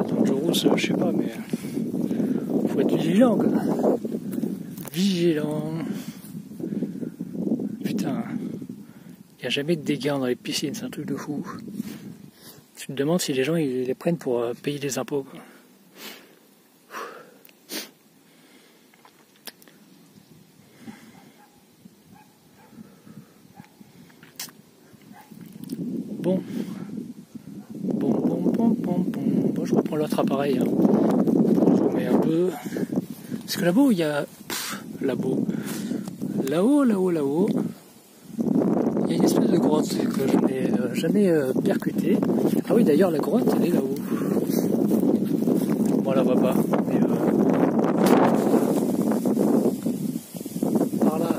Dangerous, je sais pas, mais faut être vigilant, quoi. Vigilant. Putain, il n'y a jamais de dégâts dans les piscines, c'est un truc de fou. Tu te demandes si les gens ils les prennent pour payer des impôts, quoi. Bon, je reprends l'autre appareil. Hein. Je vous mets un peu. Parce que là-bas, il y a. Là-haut, il y a une espèce de grotte que je n'ai jamais percutée. Ah oui, d'ailleurs, la grotte, elle est là-haut. Bon, on la voit pas, mais par là.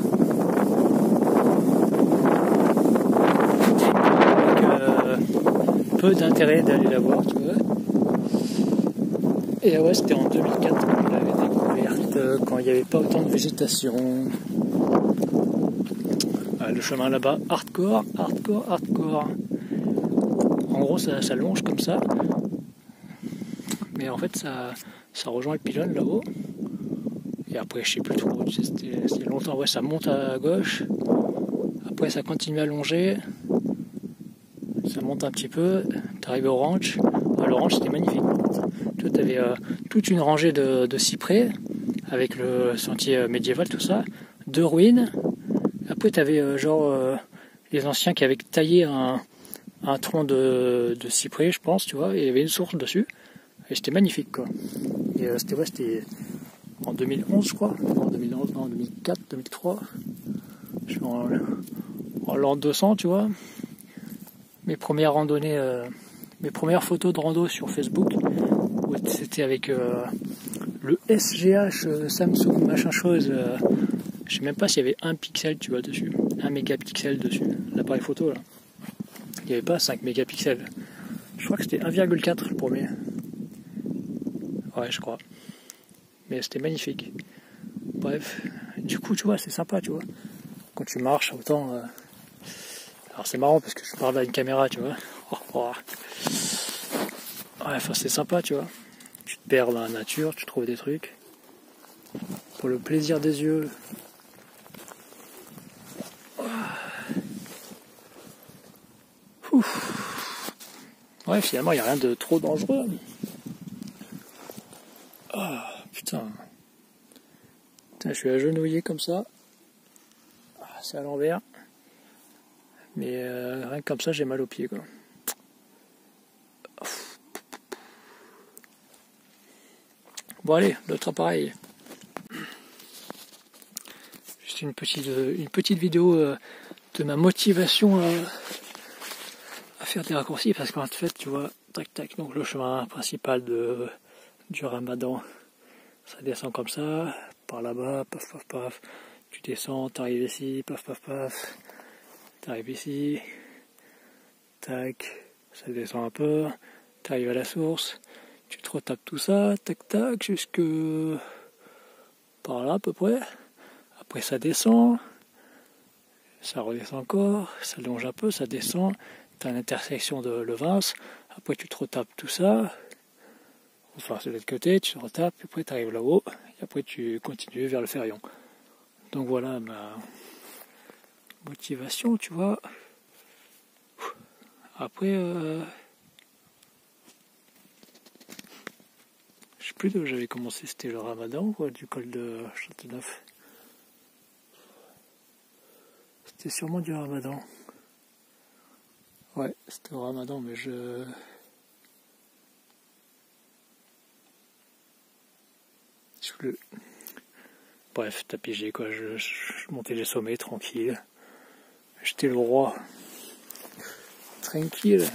Avec peu d'intérêt d'aller la voir, tu vois. Et ouais, c'était en 2004 que je l'avais découverte. quand il n'y avait pas autant de végétation. Le chemin là-bas, hardcore. En gros, ça longe comme ça. Mais en fait, ça rejoint le pylône là-haut. Et après, je sais plus trop, c'était longtemps. Ouais, ça monte à gauche. Après, ça continue à longer. Ça monte un petit peu. T'arrives au ranch. Le ranch, c'était magnifique. Tu avais toute une rangée de cyprès avec le sentier médiéval, tout ça. 2 ruines. Après, tu avais les anciens qui avaient taillé un tronc de cyprès, je pense, tu vois, et il y avait une source dessus. Et c'était magnifique, quoi. Et c'était en 2011, je crois. Non, 2011, non, 2004, 2003. Je suis en l'an 200, tu vois. Mes premières randonnées, mes premières photos de rando sur Facebook, c'était avec le SGH Samsung machin chose. Je sais même pas s'il y avait 1 pixel, tu vois, dessus. 1 mégapixel dessus. L'appareil photo, là. Il n'y avait pas 5 mégapixels. Je crois que c'était 1,4 le premier. Ouais, je crois. Mais c'était magnifique. Bref. Du coup, tu vois, c'est sympa, tu vois. Quand tu marches, autant... Alors, c'est marrant parce que je parle à une caméra, tu vois. Ouais, enfin, c'est sympa, tu vois. Tu te perds dans la nature, tu trouves des trucs. Pour le plaisir des yeux. Ouais, finalement, il n'y a rien de trop dangereux. Ah, putain. Je suis agenouillé comme ça. C'est à l'envers. Mais rien que comme ça, j'ai mal aux pieds, quoi. Bon, allez, l'autre appareil. Juste une petite vidéo de ma motivation à faire des raccourcis, parce qu'en fait, tu vois, tac tac, donc le chemin principal du Ramadan, ça descend comme ça, par là-bas, paf paf paf, tu descends, t'arrives ici, paf paf paf, t'arrives ici, tac, ça descend un peu, t'arrives à la source, tu te retapes tout ça, tac tac, jusque par là à peu près, après ça descend, ça redescend encore, ça longe un peu, ça descend, t'as une intersection de Levens, après tu te retapes tout ça, enfin c'est de l'autre côté, tu te retapes, puis après tu arrives là-haut, et après tu continues vers le Ferrion. Donc voilà ma motivation, tu vois. Après, je sais plus d'où j'avais commencé, c'était le Ramadan ou du col de Châteauneuf. C'était sûrement du Ramadan. Ouais, c'était au Ramadan, mais Bref, t'as pigé quoi, je montais les sommets tranquille. J'étais le roi. Tranquille.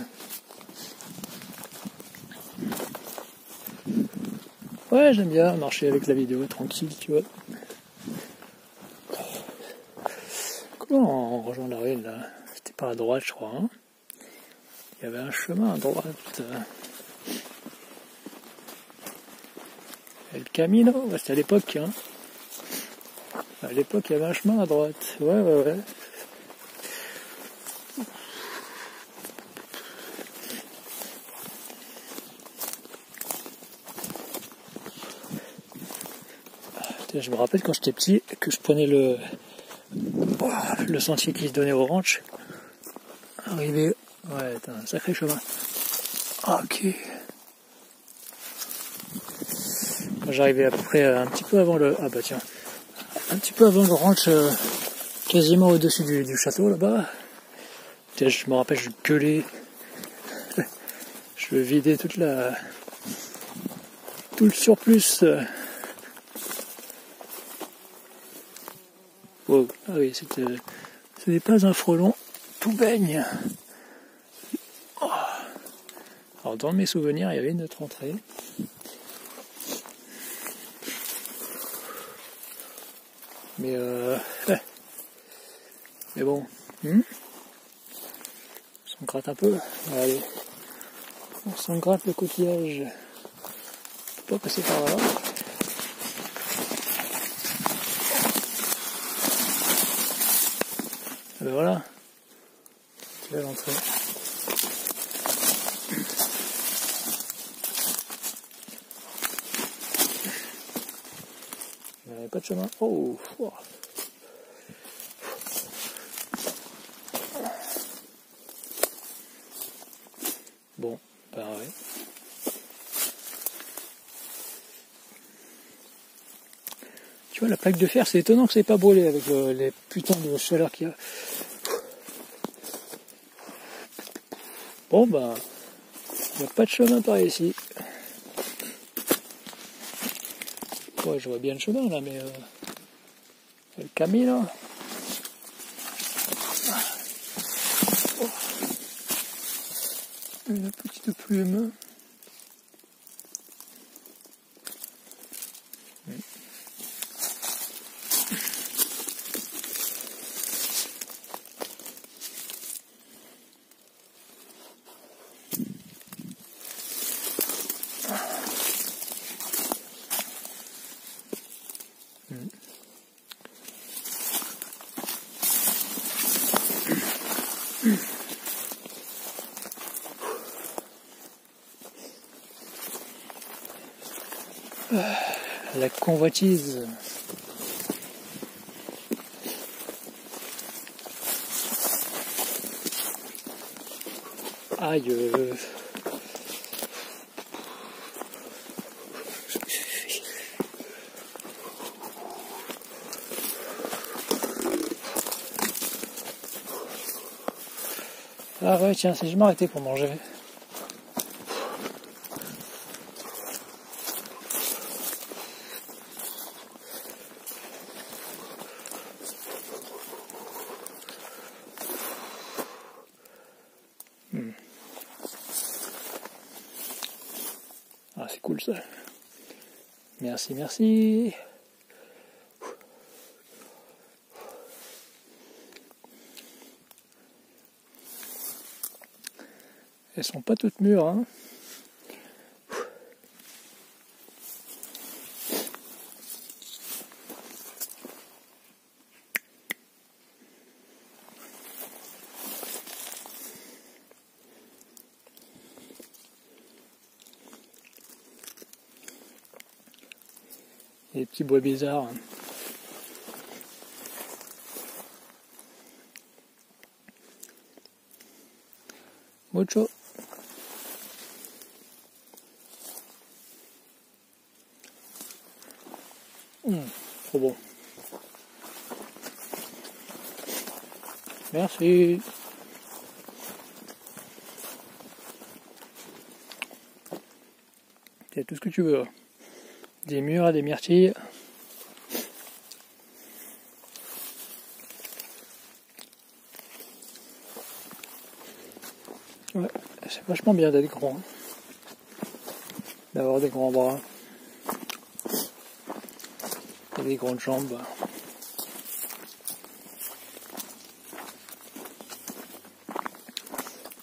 Ouais, j'aime bien marcher avec la vidéo tranquille, tu vois. Comment on rejoint la ruine là? C'était pas à droite, je crois. Hein, il y avait un chemin à droite. El Camino, ouais, c'était à l'époque. Hein. À l'époque, il y avait un chemin à droite. Ouais. Je me rappelle quand j'étais petit que je prenais le sentier qui se donnait au ranch. Arrivé, ouais, t'as un sacré chemin. Ok. Quand j'arrivais à peu près un petit peu avant un petit peu avant le ranch, quasiment au-dessus du château là-bas. Je me rappelle, je gueulais. Je vidais tout le surplus. Wow. Ah oui, ce n'est pas un frelon, tout baigne. Oh. Alors dans mes souvenirs, il y avait une autre entrée. Mais bon, on s'en gratte un peu. Allez, on s'en gratte le coquillage. Faut pas passer par là. Ben voilà. Tu vas l'entrée. Il n'y avait pas de chemin. Oh, oh. Bon, ben ouais. Tu vois, la plaque de fer, c'est étonnant que c'est pas brûlé avec les putains de chaleur qu'il y a. Bon, ben, il n'y a pas de chemin par ici. Ouais, je vois bien le chemin là, mais le camion là. Oh. Une petite plume. La convoitise. Aïe. Ah ouais, tiens, si je m'arrêtais pour manger. Ah, c'est cool ça. Merci, merci. Elles sont pas toutes mûres, hein. Des petits bois bizarres. Mucho. Trop bon. Merci. C'est tout ce que tu veux. Des mûres, des myrtilles. Ouais, c'est vachement bien d'être grand. D'avoir des grands bras. Et des grandes jambes.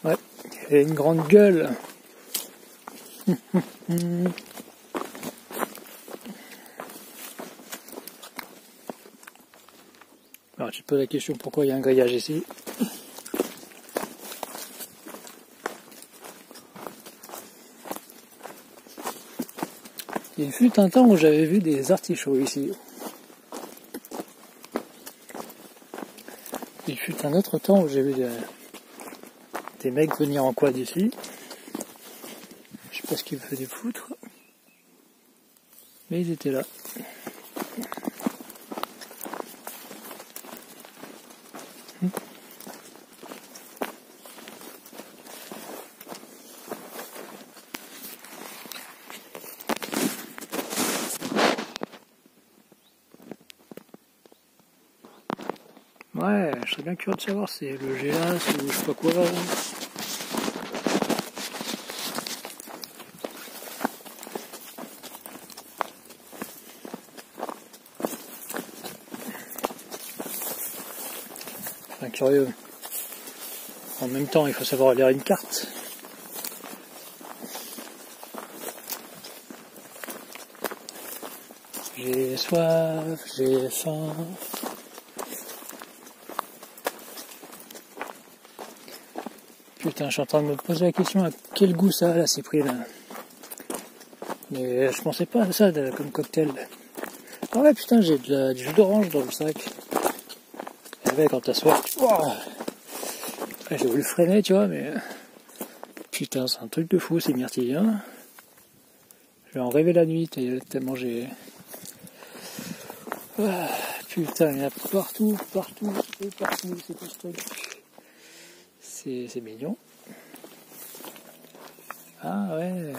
Ouais, et une grande gueule. Alors tu te poses la question pourquoi il y a un grillage ici. Il fut un temps où j'avais vu des artichauts ici. Il fut un autre temps où j'ai vu des mecs venir en quad ici. Je sais pas ce qu'ils faisaient foutre. Mais ils étaient là. Ouais, je serais bien curieux de savoir si c'est le gélas ou je sais pas quoi. Enfin, curieux. En même temps, il faut savoir lire une carte. J'ai soif, j'ai faim. Putain, je suis en train de me poser la question à quel goût ça a la cyprine. Mais je pensais pas à ça comme cocktail. Ah ouais, putain, j'ai du jus d'orange dans le sac. Et ouais, quand t'as soif, ouais, j'ai voulu freiner, tu vois, mais... Putain, c'est un truc de fou, ces myrtilles, hein. Je vais en rêver la nuit, tellement j'ai... Ah, putain, il y en a partout, c'est quoi ce truc? C'est mignon. Ah ouais.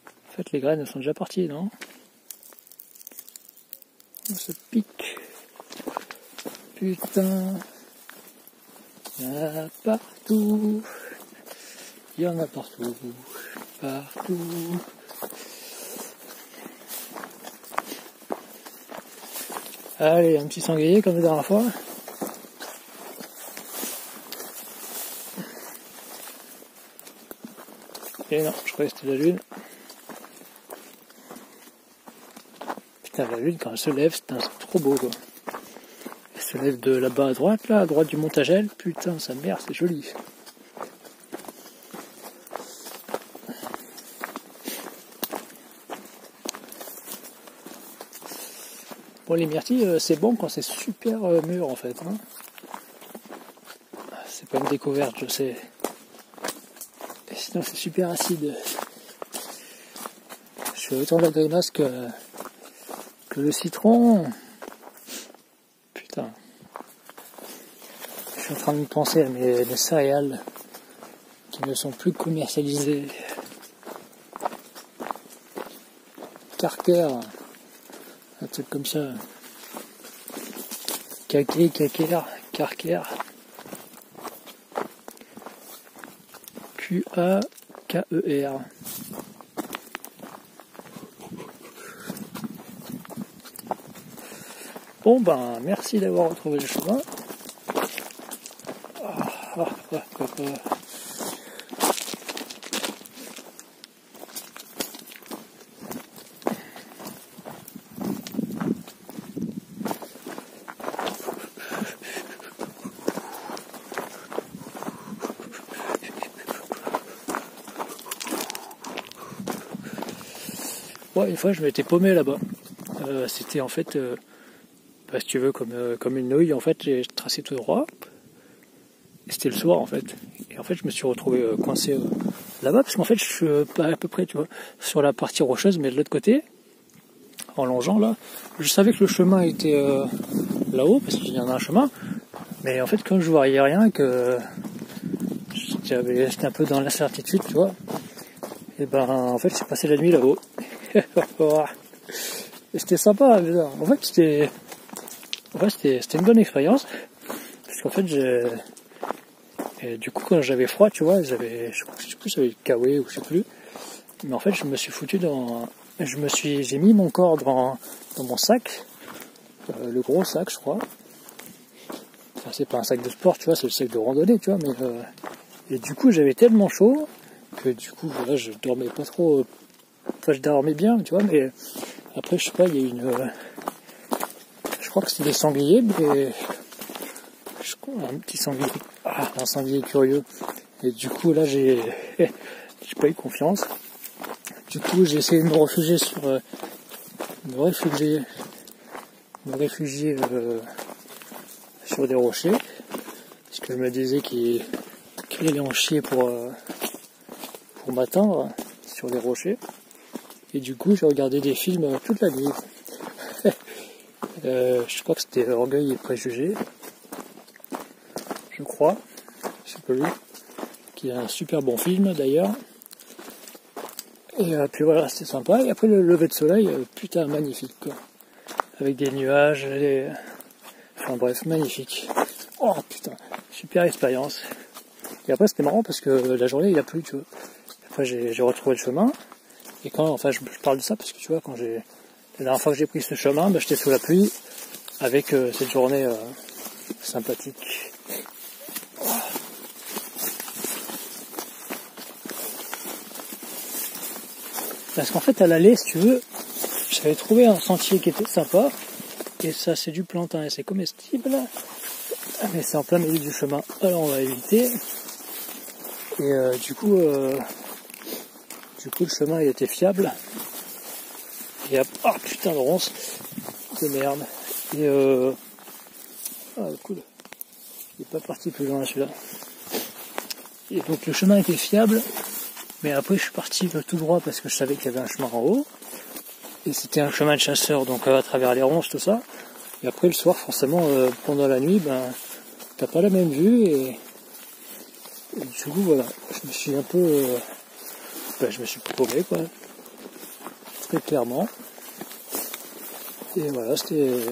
En fait, les graines sont déjà parties, non? On se pique. Putain. Il y en a partout. Il y en a partout. Partout. Allez, un petit sanglier comme la dernière fois. Et non, je croyais que c'était la lune. Putain, la lune, quand elle se lève, c'est trop beau, quoi. Elle se lève de là-bas à droite, là, à droite du Montagel. Putain, sa mère, c'est joli. Bon, les myrtilles, c'est bon quand c'est super mûr, en fait. Hein. C'est pas une découverte, je sais. Et sinon, c'est super acide. Je fais autant la grimace que le citron. Putain. Je suis en train de penser à mes céréales qui ne sont plus commercialisées. Carker, un truc comme ça. Carker. Qaker. Bon ben, merci d'avoir retrouvé le chemin. Ouais, une fois je m'étais paumé là-bas. C'était en fait, si tu veux, comme une nouille, en fait, j'ai tracé tout droit. Et c'était le soir en fait. Et en fait, je me suis retrouvé coincé là-bas, parce qu'en fait, je suis à peu près, tu vois, sur la partie rocheuse, mais de l'autre côté, en longeant là. Je savais que le chemin était là-haut, parce qu'il y en a un chemin. Mais en fait, comme je voyais rien, que j'étais un peu dans l'incertitude, tu vois. Et ben, en fait, j'ai passé la nuit là-haut. Et c'était sympa, mais en fait, c'était une bonne expérience. Parce qu'en fait, et du coup, quand j'avais froid, tu vois, je sais plus, j'avais le kawaii ou je sais plus. Mais en fait, j'ai mis mon corps dans mon sac, le gros sac, je crois. Enfin, c'est pas un sac de sport, tu vois, c'est le sac de randonnée, tu vois, mais et du coup, j'avais tellement chaud que du coup, voilà, je dormais pas trop. Enfin, je dormais bien, tu vois, mais après, je sais pas, il y a je crois que c'était des sangliers, mais un petit sanglier, un sanglier curieux. Et du coup, là, j'ai pas eu confiance. Du coup, j'ai essayé de me réfugier sur des rochers, parce que je me disais qu'il allait en chier pour m'atteindre sur les rochers. Et du coup, j'ai regardé des films toute la nuit. Je crois que c'était Orgueil et Préjugés. Je crois. Je sais pas lui. Qui est un super bon film d'ailleurs. Et puis voilà, c'était sympa. Et après le lever de soleil, putain, magnifique quoi. Avec des nuages, enfin bref, magnifique. Oh putain, super expérience. Et après c'était marrant parce que la journée il a plu, tu vois. Après j'ai retrouvé le chemin. Et je parle de ça parce que tu vois, la dernière fois que j'ai pris ce chemin, j'étais sous la pluie avec cette journée sympathique. Parce qu'en fait, à l'aller, si tu veux, j'avais trouvé un sentier qui était sympa. Et ça, c'est du plantain et c'est comestible. Mais c'est en plein milieu du chemin. Alors, on va éviter. Et du coup, le chemin il était fiable. Et hop, oh putain de ronce, de merde. Et cool. Il est pas parti plus loin celui-là. Et donc le chemin était fiable, mais après je suis parti tout droit parce que je savais qu'il y avait un chemin en haut. Et c'était un chemin de chasseur, donc à travers les ronces, tout ça. Et après le soir, forcément, pendant la nuit, ben t'as pas la même vue et du coup voilà, je me suis un peu je me suis paumé quoi, très clairement. Et voilà, c'était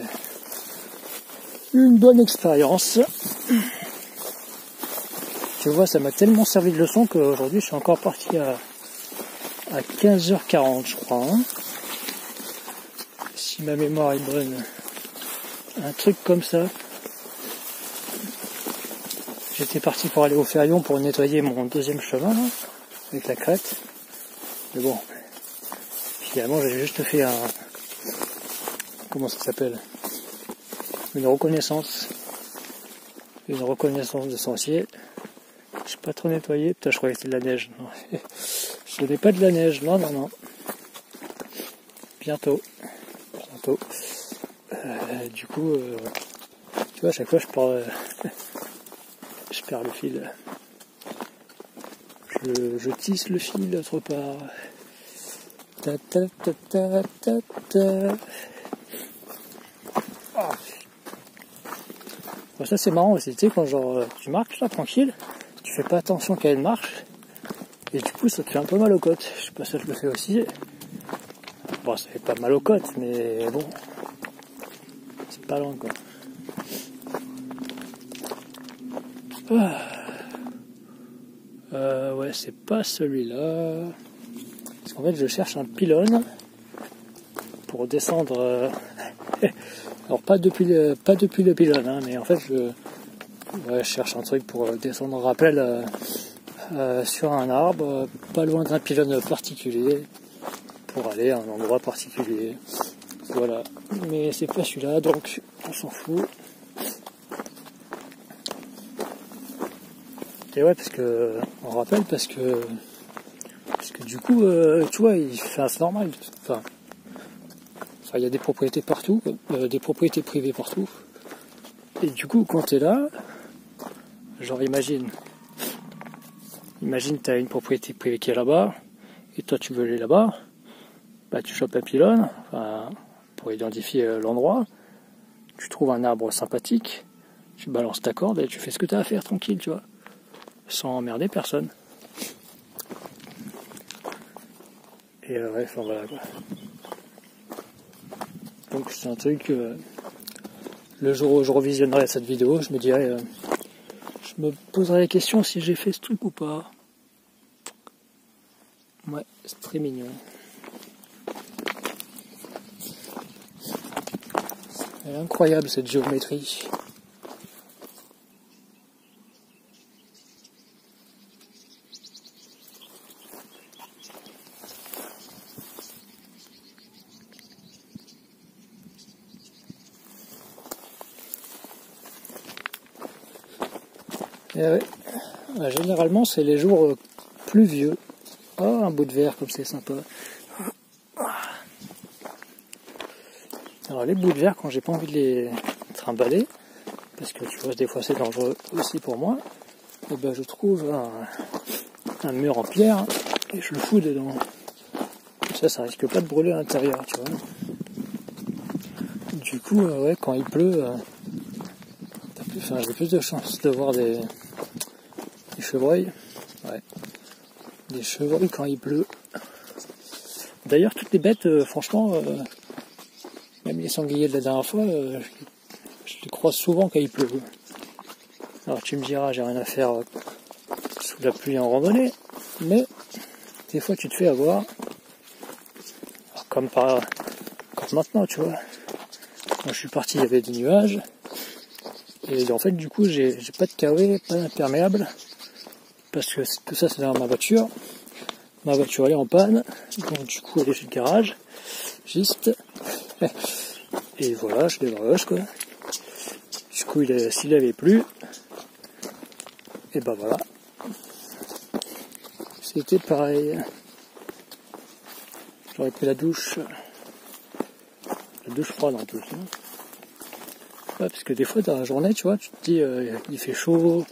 une bonne expérience. Tu vois, ça m'a tellement servi de leçon qu'aujourd'hui je suis encore parti à 15h40 je crois, hein. Si ma mémoire est bonne, un truc comme ça. J'étais parti pour aller au Férion pour nettoyer mon deuxième chemin là, avec la crête. Mais bon, finalement j'ai juste fait comment ça s'appelle, une reconnaissance de sentier. J'ai pas trop nettoyé, putain je croyais que c'était de la neige. Non. Ce n'est pas de la neige, non. Bientôt. Du coup, tu vois, à chaque fois je perds le fil. Je tisse le fil d'autre part. Oh. Bon, ça c'est marrant aussi, tu sais, quand genre tu marches là tranquille, tu fais pas attention qu'à une marche, et du coup ça te fait un peu mal aux côtes. Je sais pas si ça je le fais aussi. Bon, ça fait pas mal aux côtes, mais bon, c'est pas loin quoi. Ouais, c'est pas celui-là. Parce qu'en fait, je cherche un pylône pour descendre. Alors pas depuis le pylône, hein, mais en fait, je cherche un truc pour descendre rappel sur un arbre, pas loin d'un pylône particulier, pour aller à un endroit particulier. Voilà. Mais c'est pas celui-là, donc on s'en fout. Et ouais, parce que du coup, tu vois, c'est normal. Enfin, il y a des propriétés partout, des propriétés privées partout. Et du coup, quand t'es là, genre imagine t'as une propriété privée qui est là-bas, et toi tu veux aller là-bas, bah tu chopes un pylône, pour identifier l'endroit, tu trouves un arbre sympathique, tu balances ta corde et tu fais ce que t'as à faire tranquille, tu vois, sans emmerder personne. Et ouais, enfin voilà quoi. Donc c'est un truc, le jour où je revisionnerai cette vidéo, je me dirai, je me poserai la question si j'ai fait ce truc ou pas. Ouais, c'est très mignon. Elle est incroyable cette géométrie. Et ouais. Généralement, c'est les jours pluvieux. Oh, un bout de verre comme c'est sympa. Alors les bouts de verre, quand j'ai pas envie de les trimballer, parce que tu vois, des fois c'est dangereux aussi pour moi, et ben je trouve un mur en pierre et je le fous dedans. Ça risque pas de brûler à l'intérieur, tu vois. Du coup, ouais, quand il pleut, j'ai plus de chances de voir des chevreuils. Ouais. Des chevreuils quand il pleut. D'ailleurs, toutes les bêtes, franchement, même les sangliers de la dernière fois, je les croise souvent quand il pleut. Alors tu me diras, j'ai rien à faire sous la pluie en randonnée, mais des fois tu te fais avoir. Alors, comme maintenant, tu vois. Quand je suis parti, il y avait des nuages. Et en fait, du coup, j'ai pas de carré, pas d'imperméable. Parce que tout ça, c'est dans ma voiture. Ma voiture, elle est en panne. Donc, du coup, elle est chez le garage. Juste. Et voilà, je déroge, quoi. Du coup, s'il avait plu, et ben voilà. c'était pareil. J'aurais pris la douche froide en plus. Hein. Ouais, parce que des fois dans la journée, tu vois, tu te dis il fait chaud,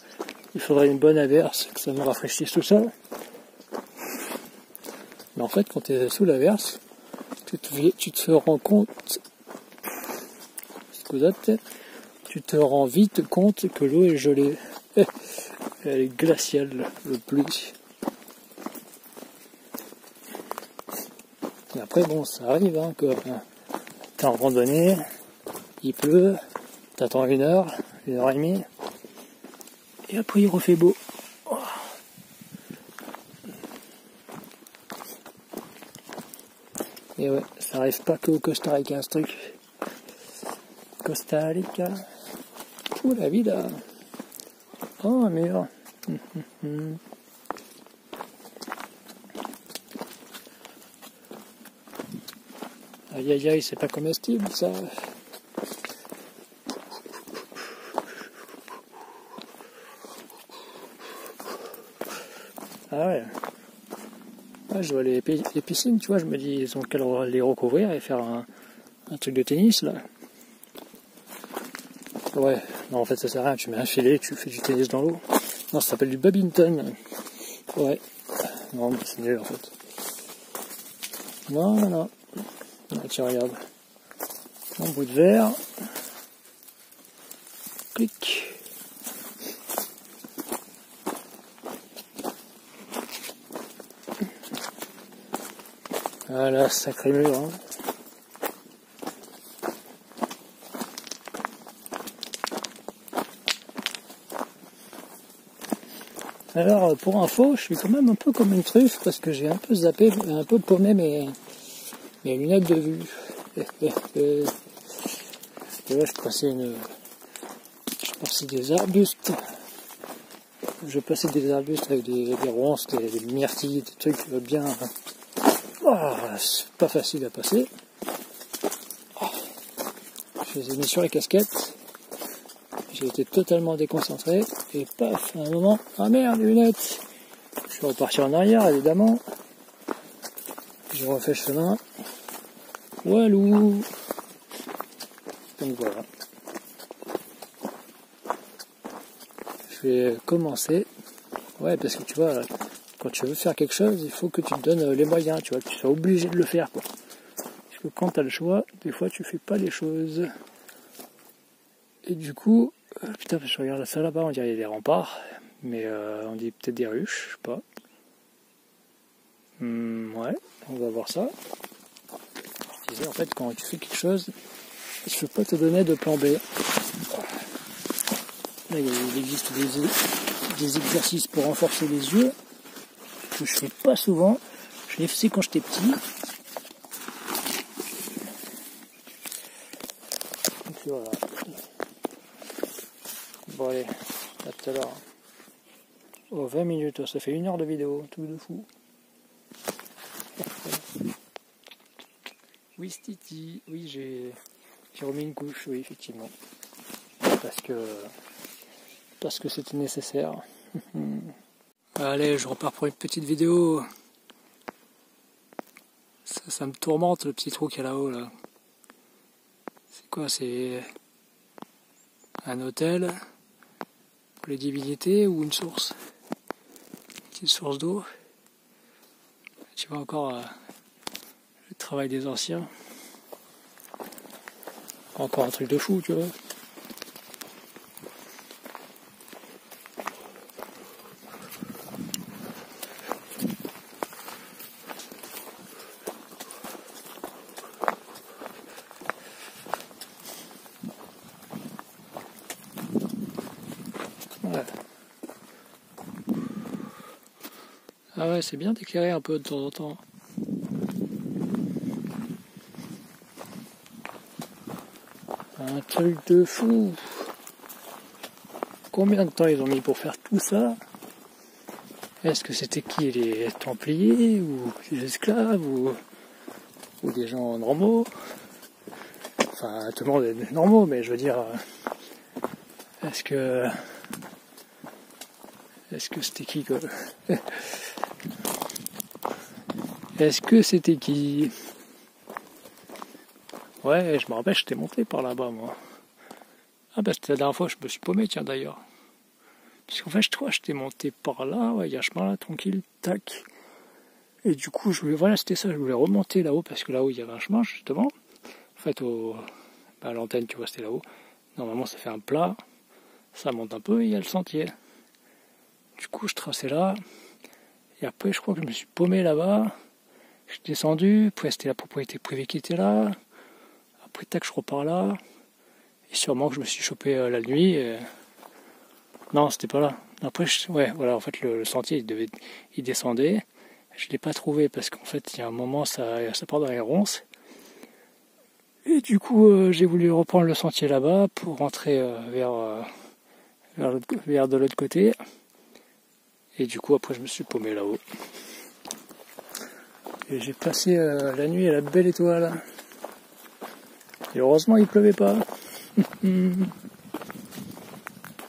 il faudrait une bonne averse, que ça me rafraîchisse tout ça. Mais en fait, quand tu es sous l'averse, tu te rends compte, tu te rends vite compte que l'eau est gelée. Elle est glaciale, le plus. Et après, bon, ça arrive, hein, que t'es en randonnée, il pleut, t'attends 1 heure, 1 heure et demie, et après il refait beau. Oh. Et ouais, ça arrive pas que au Costa Rica, ce truc. Costa Rica, pour la vida. Oh, un mur. Aïe aïe aïe, c'est pas comestible ça. Ah ouais. Ouais, je vois les piscines, tu vois, je me dis, ils ont qu'à les recouvrir et faire un truc de tennis là. Ouais, non en fait ça sert à rien, tu mets un filet, tu fais du tennis dans l'eau. Non, ça s'appelle du badminton. Ouais. Non, mais c'est nul en fait. Non, non, non. Là, tiens, regarde. Un bout de verre. Clic. Voilà, sacré mur. Hein. Alors, pour info, je suis quand même un peu comme une truffe parce que j'ai un peu zappé, un peu paumé mes lunettes de vue. Et là, je passais des arbustes. Je passais des arbustes avec des ronces, des myrtilles, des trucs bien... Oh, c'est pas facile à passer. Oh. Je les ai mis sur la casquette. J'ai été totalement déconcentré. Et paf, à un moment, ah merde, les lunettes. Je suis reparti en arrière, évidemment. J'ai refait le chemin. Walou. Donc voilà. Je vais commencer. Ouais, parce que tu vois, quand tu veux faire quelque chose, il faut que tu te donnes les moyens, tu vois, que tu sois obligé de le faire, quoi. Parce que quand tu as le choix, des fois tu fais pas les choses. Et du coup, putain, je regarde ça là-bas, on dirait des remparts, mais on dit peut-être des ruches, je sais pas. Ouais, on va voir ça. Je disais, en fait, quand tu fais quelque chose, je peux pas te donner de plan B. Là, il existe des exercices pour renforcer les yeux, que je fais pas souvent. Je les faisais quand j'étais petit. Donc voilà. Bon allez, à tout à l'heure. Oh, 20 minutes, ça fait 1 heure de vidéo, tout de fou. Oui, Stiti, oui, j'ai remis une couche, oui, effectivement. Parce que c'était nécessaire. Allez, je repars pour une petite vidéo. Ça me tourmente, le petit trou qu'il y a là-haut, là. C'est quoi, c'est un hôtel pour les divinités ou une source? Une petite source d'eau. Tu vois encore le travail des anciens. Encore un truc de fou, tu vois. Ouais. Ah ouais, c'est bien d'éclairer un peu de temps en temps. Un truc de fou. Combien de temps ils ont mis pour faire tout ça? Est-ce que c'était qui, les Templiers ou les esclaves ou des gens normaux? Enfin, tout le monde est normaux, mais je veux dire, est-ce que c'était qui que... Est-ce que c'était qui? Ouais, je me rappelle, j'étais monté par là-bas, moi. Ah bah c'était la dernière fois que je me suis paumé, tiens, d'ailleurs. Parce qu'en fait, je crois que j'étais monté par là, ouais, il y a un chemin là, tranquille, tac. Et du coup, voilà, c'était ça, je voulais remonter là-haut, parce que là-haut, il y avait un chemin, justement. En fait, à l'antenne, tu vois, c'était là-haut. Normalement, ça fait un plat, ça monte un peu, et il y a le sentier. Du coup, je traçais là, et après, je crois que je me suis paumé là-bas. Je suis descendu, après, c'était la propriété privée qui était là. Après, tac, je repars là. Et sûrement que je me suis chopé la nuit. Et... Non, c'était pas là. Après, ouais, voilà, en fait, le sentier, il descendait. Je l'ai pas trouvé parce qu'en fait, il y a un moment, ça part dans les ronces. Et du coup, j'ai voulu reprendre le sentier là-bas pour rentrer vers de l'autre côté. Et du coup, après, je me suis paumé là-haut. Et j'ai passé la nuit à la belle étoile. Et heureusement, il pleuvait pas.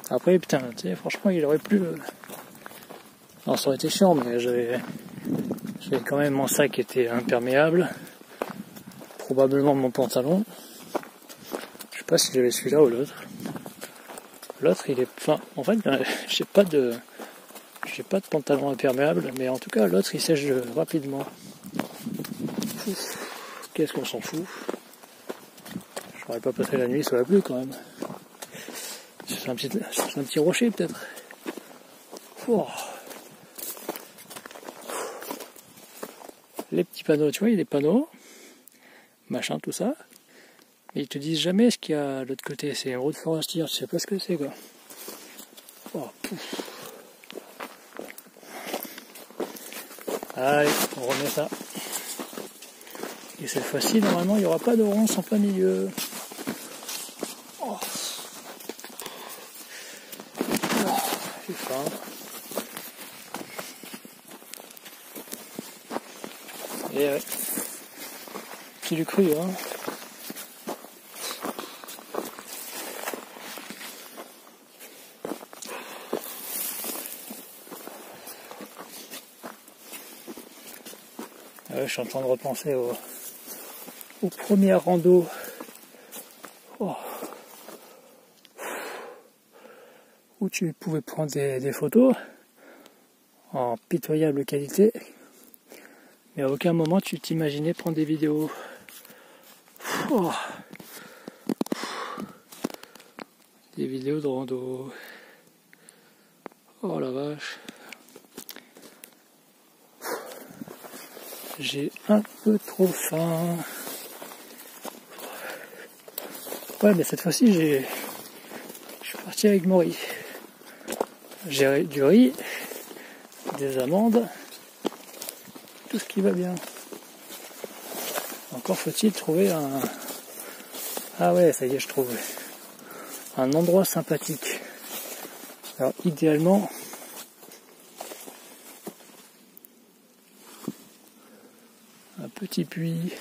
Après, putain, tu sais, franchement, il aurait plu. Non, ça aurait été chiant, mais j'avais quand même mon sac qui était imperméable. Probablement mon pantalon. Je sais pas si j'avais celui-là ou l'autre. L'autre, il est... Enfin, en fait, j'ai pas de pantalon imperméable, mais en tout cas, l'autre, il sèche rapidement. Qu'est-ce qu'on s'en fout. Je n'aurais pas passé la nuit sous la pluie, quand même. C'est un petit rocher, peut-être. Oh. Les petits panneaux, tu vois, il y a des panneaux, machin, tout ça. Mais ils te disent jamais ce qu'il y a de l'autre côté. C'est une route forestière, tu sais pas ce que c'est, quoi. Oh, pouf. Allez, on remet ça. Et cette fois-ci, normalement, il n'y aura pas de ronces en plein milieu. Oh. Oh, j'ai faim. Et ouais. Qui l'eût cru, hein. Je suis en train de repenser au premier rando. Oh. Où tu pouvais prendre des photos en pitoyable qualité. Mais à aucun moment tu t'imaginais prendre des vidéos. Oh. Des vidéos de rando. Oh la vache. J'ai un peu trop faim. Ouais, mais cette fois-ci, je suis parti avec mon riz. J'ai du riz, des amandes, tout ce qui va bien. Encore faut-il trouver un... Ah ouais, ça y est, je trouve un endroit sympathique. Alors, idéalement... un petit puits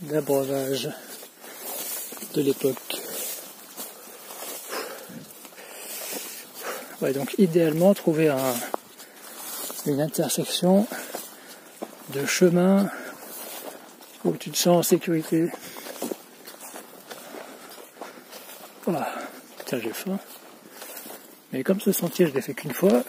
d'abreuvage de l'époque. Ouais, donc idéalement trouver une intersection de chemin où tu te sens en sécurité. Voilà. Putain, j'ai faim. Mais comme ce sentier je l'ai fait qu'une fois,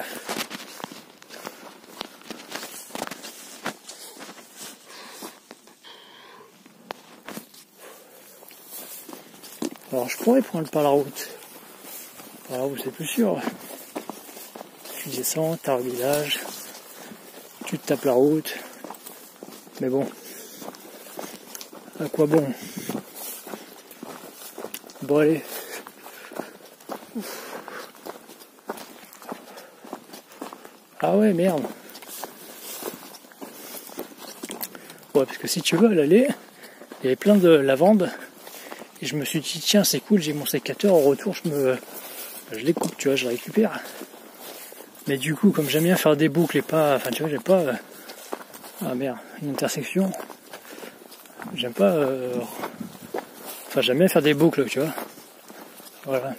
alors je pourrais prendre par la route. Par la route c'est plus sûr. Tu descends, t'as un village, tu te tapes la route. Mais bon, à quoi bon? Bon allez. Ah ouais, merde. Ouais, parce que si tu veux, à l'aller, il y avait plein de lavande. Et je me suis dit, tiens, c'est cool, j'ai mon sécateur, au retour, je les coupe, tu vois, je les récupère. Mais du coup, comme j'aime bien faire des boucles et pas... Enfin, tu vois, j'aime pas... Ah merde, une intersection. J'aime pas... Enfin, j'aime bien faire des boucles, tu vois. Voilà.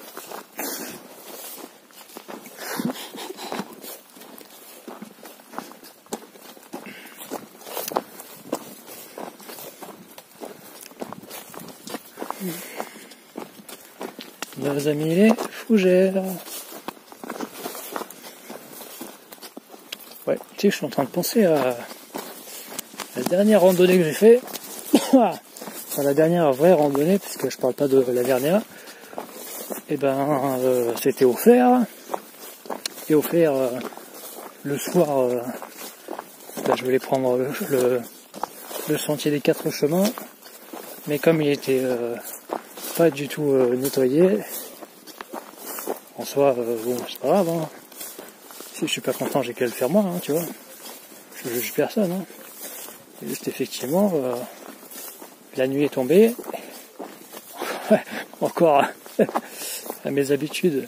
nos amis les fougères. Ouais, tu sais, je suis en train de penser à la dernière randonnée que j'ai fait. Enfin, la dernière vraie randonnée, puisque je parle pas de la dernière. Et ben, c'était au fer. Et au fer, le soir, je voulais prendre le sentier des 4 chemins. Mais comme il était pas du tout nettoyé, en soi, bon, c'est pas grave. Hein. Si je suis pas content, j'ai qu'à le faire moi, hein, tu vois. Je juge personne. Hein. Juste effectivement, la nuit est tombée. Encore à mes habitudes.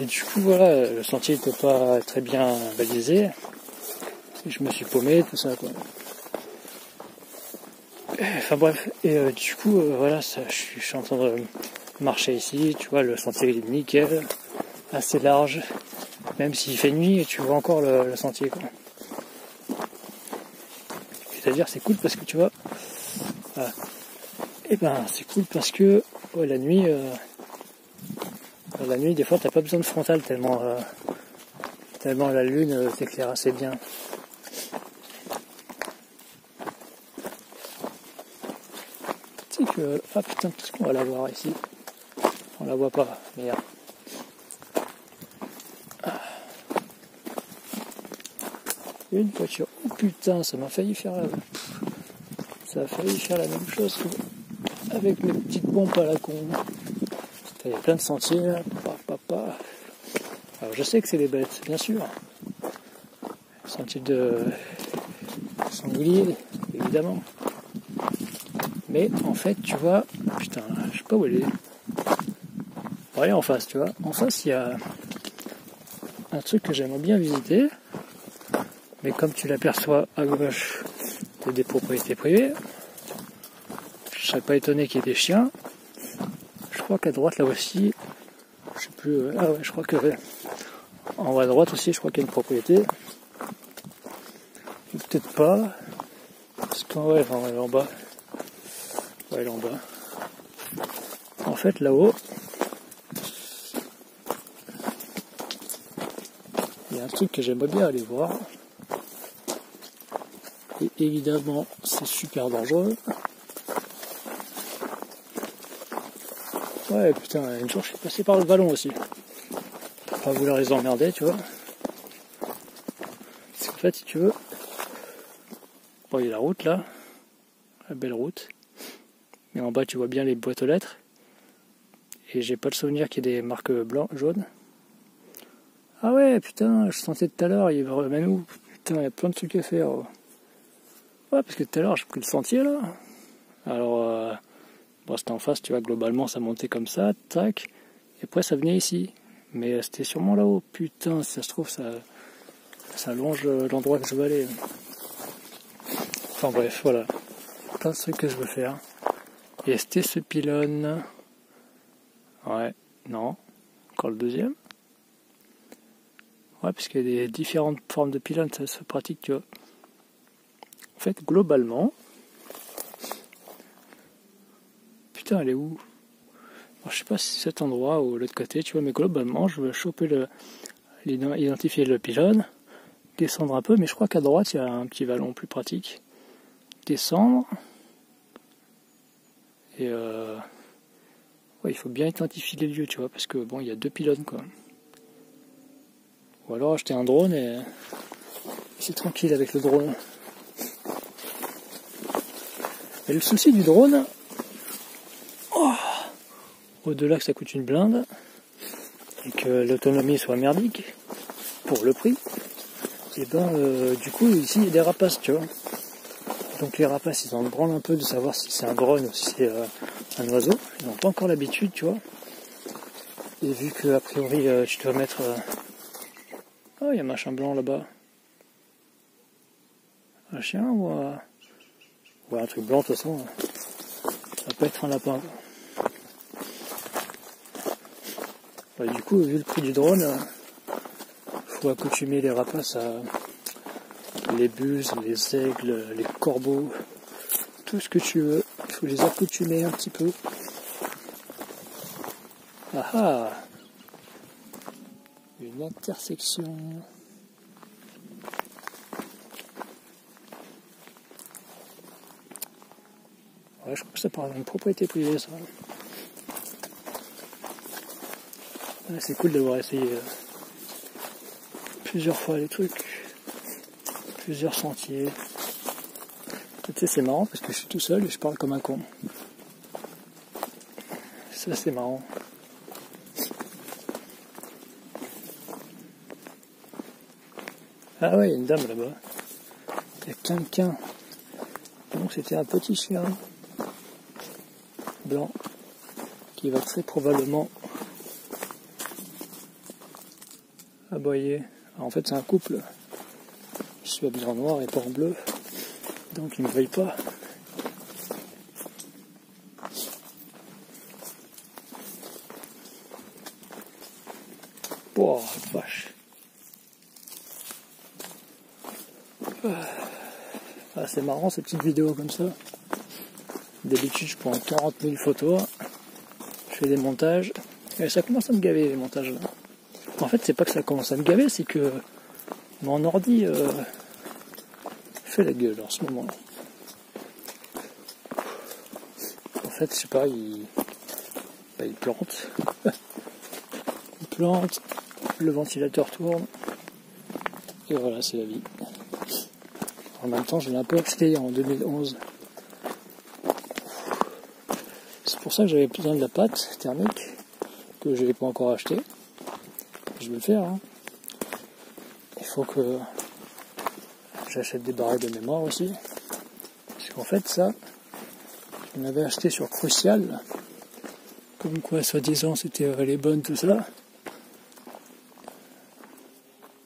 Et du coup, voilà, le sentier n'était pas très bien balisé. Et je me suis paumé, tout ça, quoi. Enfin bref, et du coup, voilà, ça, je suis en train de marcher ici, tu vois, le sentier est nickel, assez large, même s'il fait nuit, et tu vois encore le sentier, quoi. C'est-à-dire, c'est cool parce que, tu vois, et ben, c'est cool parce que, ouais, la nuit, des fois, t'as pas besoin de frontal tellement la lune t'éclaire assez bien. Tu sais que, ah putain, qu'est-ce qu'on va la voir ici? On la voit pas, merde. Une voiture. Oh putain, ça a failli faire la même chose avec mes petites pompes à la con. Il y a plein de sentiers là. Alors je sais que c'est des bêtes, bien sûr. Sentier de sanglier, évidemment. Mais en fait, tu vois, putain, je sais pas où elle est. Bon, allez en face, tu vois. En face, il y a un truc que j'aimerais bien visiter. Mais comme tu l'aperçois à gauche, c'est des propriétés privées. Je serais pas étonné qu'il y ait des chiens. Je crois qu'à droite là aussi, je sais plus. Ah ouais, je crois que en haut à droite aussi, je crois qu'il y a une propriété. Ou peut-être pas. Parce qu'en ouais, enfin, elle est en bas. Ouais, elle est en bas. En fait, là-haut, il y a un truc que j'aimerais bien aller voir. Et évidemment, c'est super dangereux. Ouais, putain, une jour je suis passé par le ballon aussi. Pour pas vouloir les emmerder, tu vois. Parce qu'en fait, si tu veux, bon, il y a la route là, la belle route. Mais en bas, tu vois bien les boîtes aux lettres. Et j'ai pas le souvenir qu'il y ait des marques jaunes. Ah ouais, putain, je sentais tout à l'heure, il va même où? Putain, il y a plein de trucs à faire. Ouais, parce que tout à l'heure, j'ai pris le sentier là. Alors, bon, c'était en face, tu vois, globalement, ça montait comme ça, tac. Et après, ça venait ici. Mais c'était sûrement là-haut. Putain, si ça se trouve, ça longe l'endroit que je veux aller. Enfin bref, voilà. Plein de trucs que je veux faire. Et c'était ce pylône. Ouais, non. Encore le deuxième. Ouais, parce qu'il y a des différentes formes de pylônes, ça se pratique, tu vois. En fait, globalement... Putain, elle est où? Alors, je sais pas si c'est cet endroit ou l'autre côté, tu vois, mais globalement, je veux choper identifier le pylône, descendre un peu, mais je crois qu'à droite, il y a un petit vallon plus pratique. Descendre. Et ouais, il faut bien identifier les lieux, tu vois, parce que bon, il y a 2 pylônes, quoi. Ou alors acheter un drone et c'est tranquille avec le drone. Et le souci du drone, au-delà que ça coûte une blinde, et que l'autonomie soit merdique, pour le prix, et ben du coup ici il y a des rapaces, tu vois. Donc les rapaces ils en branlent un peu de savoir si c'est un drone ou si c'est un oiseau. Ils n'ont pas encore l'habitude, tu vois. Et vu que a priori tu dois mettre... Oh, il y a un machin blanc là-bas. Un chien ou un truc blanc de toute façon. Ça va pas être un lapin. Bah, du coup, vu le prix du drone, faut accoutumer les rapaces à les buses, les aigles, les corbeaux, tout ce que tu veux. Il faut les accoutumer un petit peu Ah ah, une intersection. Ouais, je crois que ça parle d'une propriété privée, ça. Ouais, c'est cool d'avoir essayé plusieurs fois les trucs, plusieurs sentiers. Tu sais, c'est marrant parce que je suis tout seul et je parle comme un con. Ça, c'est marrant. Ah ouais, il y a une dame là-bas. Il y a quelqu'un. Donc c'était un petit chien blanc qui va très probablement aboyer. Alors, en fait, c'est un couple. Je suis habillé en noir et pas en bleu, donc il ne me voit pas. Oh, vache. Ah, c'est marrant ces petites vidéos comme ça. D'habitude, je prends 40 000 photos, je fais des montages, et ça commence à me gaver les montages là. En fait, c'est pas que ça commence à me gaver, c'est que mon ordi fait la gueule en ce moment. En fait, je sais pas, il plante. Il plante, le ventilateur tourne, et voilà, c'est la vie. En même temps, je l'ai un peu acheté en 2011. C'est pour ça que j'avais besoin de la pâte thermique, que je n'avais pas encore acheté. Je vais le faire. Hein. Il faut que j'achète des barrettes de mémoire aussi. Parce qu'en fait, ça, je l'avais acheté sur Crucial. Comme quoi, soi-disant, c'était les bonnes, tout ça.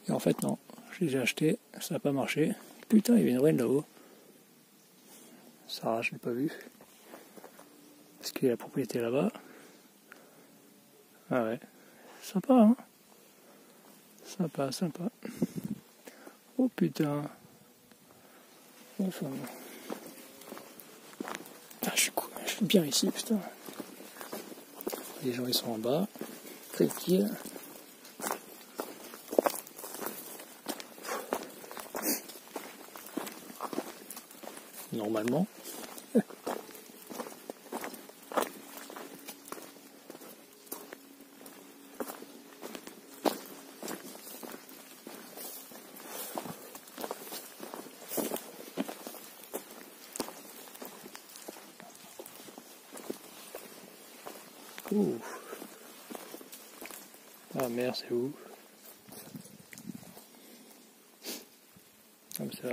Et en fait, non. Je les ai achetés, ça n'a pas marché. Putain, il y avait une reine là-haut. Sarah, je l'ai pas vu. Parce qu'il y a la propriété là-bas. Ah ouais. Sympa, hein. Sympa, sympa. Oh putain. Enfin. Ah, je suis bien ici, putain. Les gens, ils sont en bas. Tranquille. Normalement. Ouh. Ah merde, c'est où? Comme ça.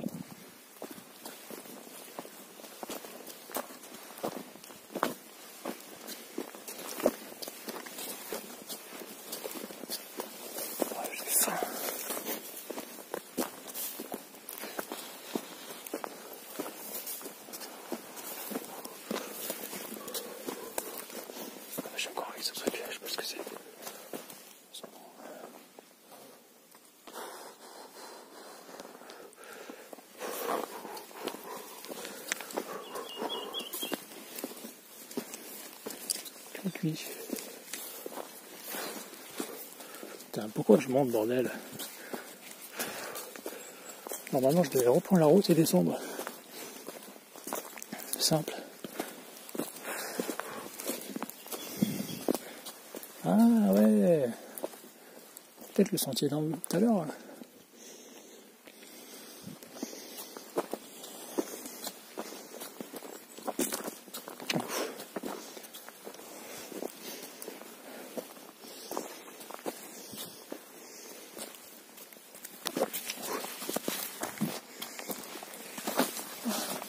J'ai encore envie de ce truc, je sais pas ce que c'est. Cuit. Putain, pourquoi je monte, bordel? Normalement, je devais reprendre la route et descendre. Simple. Ah ouais. Peut-être le sentier tout à l'heure.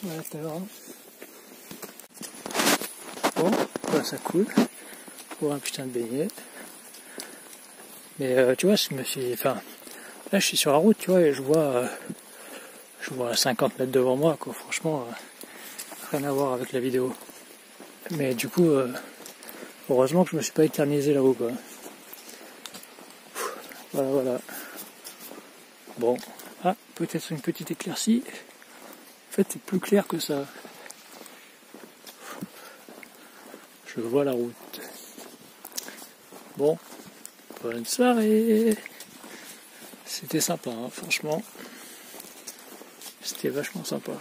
Voilà, tout à l'heure. Bon, bah, ça coule. Pour un putain de beignet. Mais tu vois, je me suis. Enfin, là je suis sur la route, tu vois, et je vois 50 mètres devant moi, quoi. Franchement, rien à voir avec la vidéo. Mais du coup, heureusement que je me suis pas éternisé là-haut, quoi. Voilà, voilà. Bon, ah, peut-être une petite éclaircie. En fait, c'est plus clair que ça. Je vois la route. Bon, bonne soirée. C'était sympa, hein, franchement. C'était vachement sympa.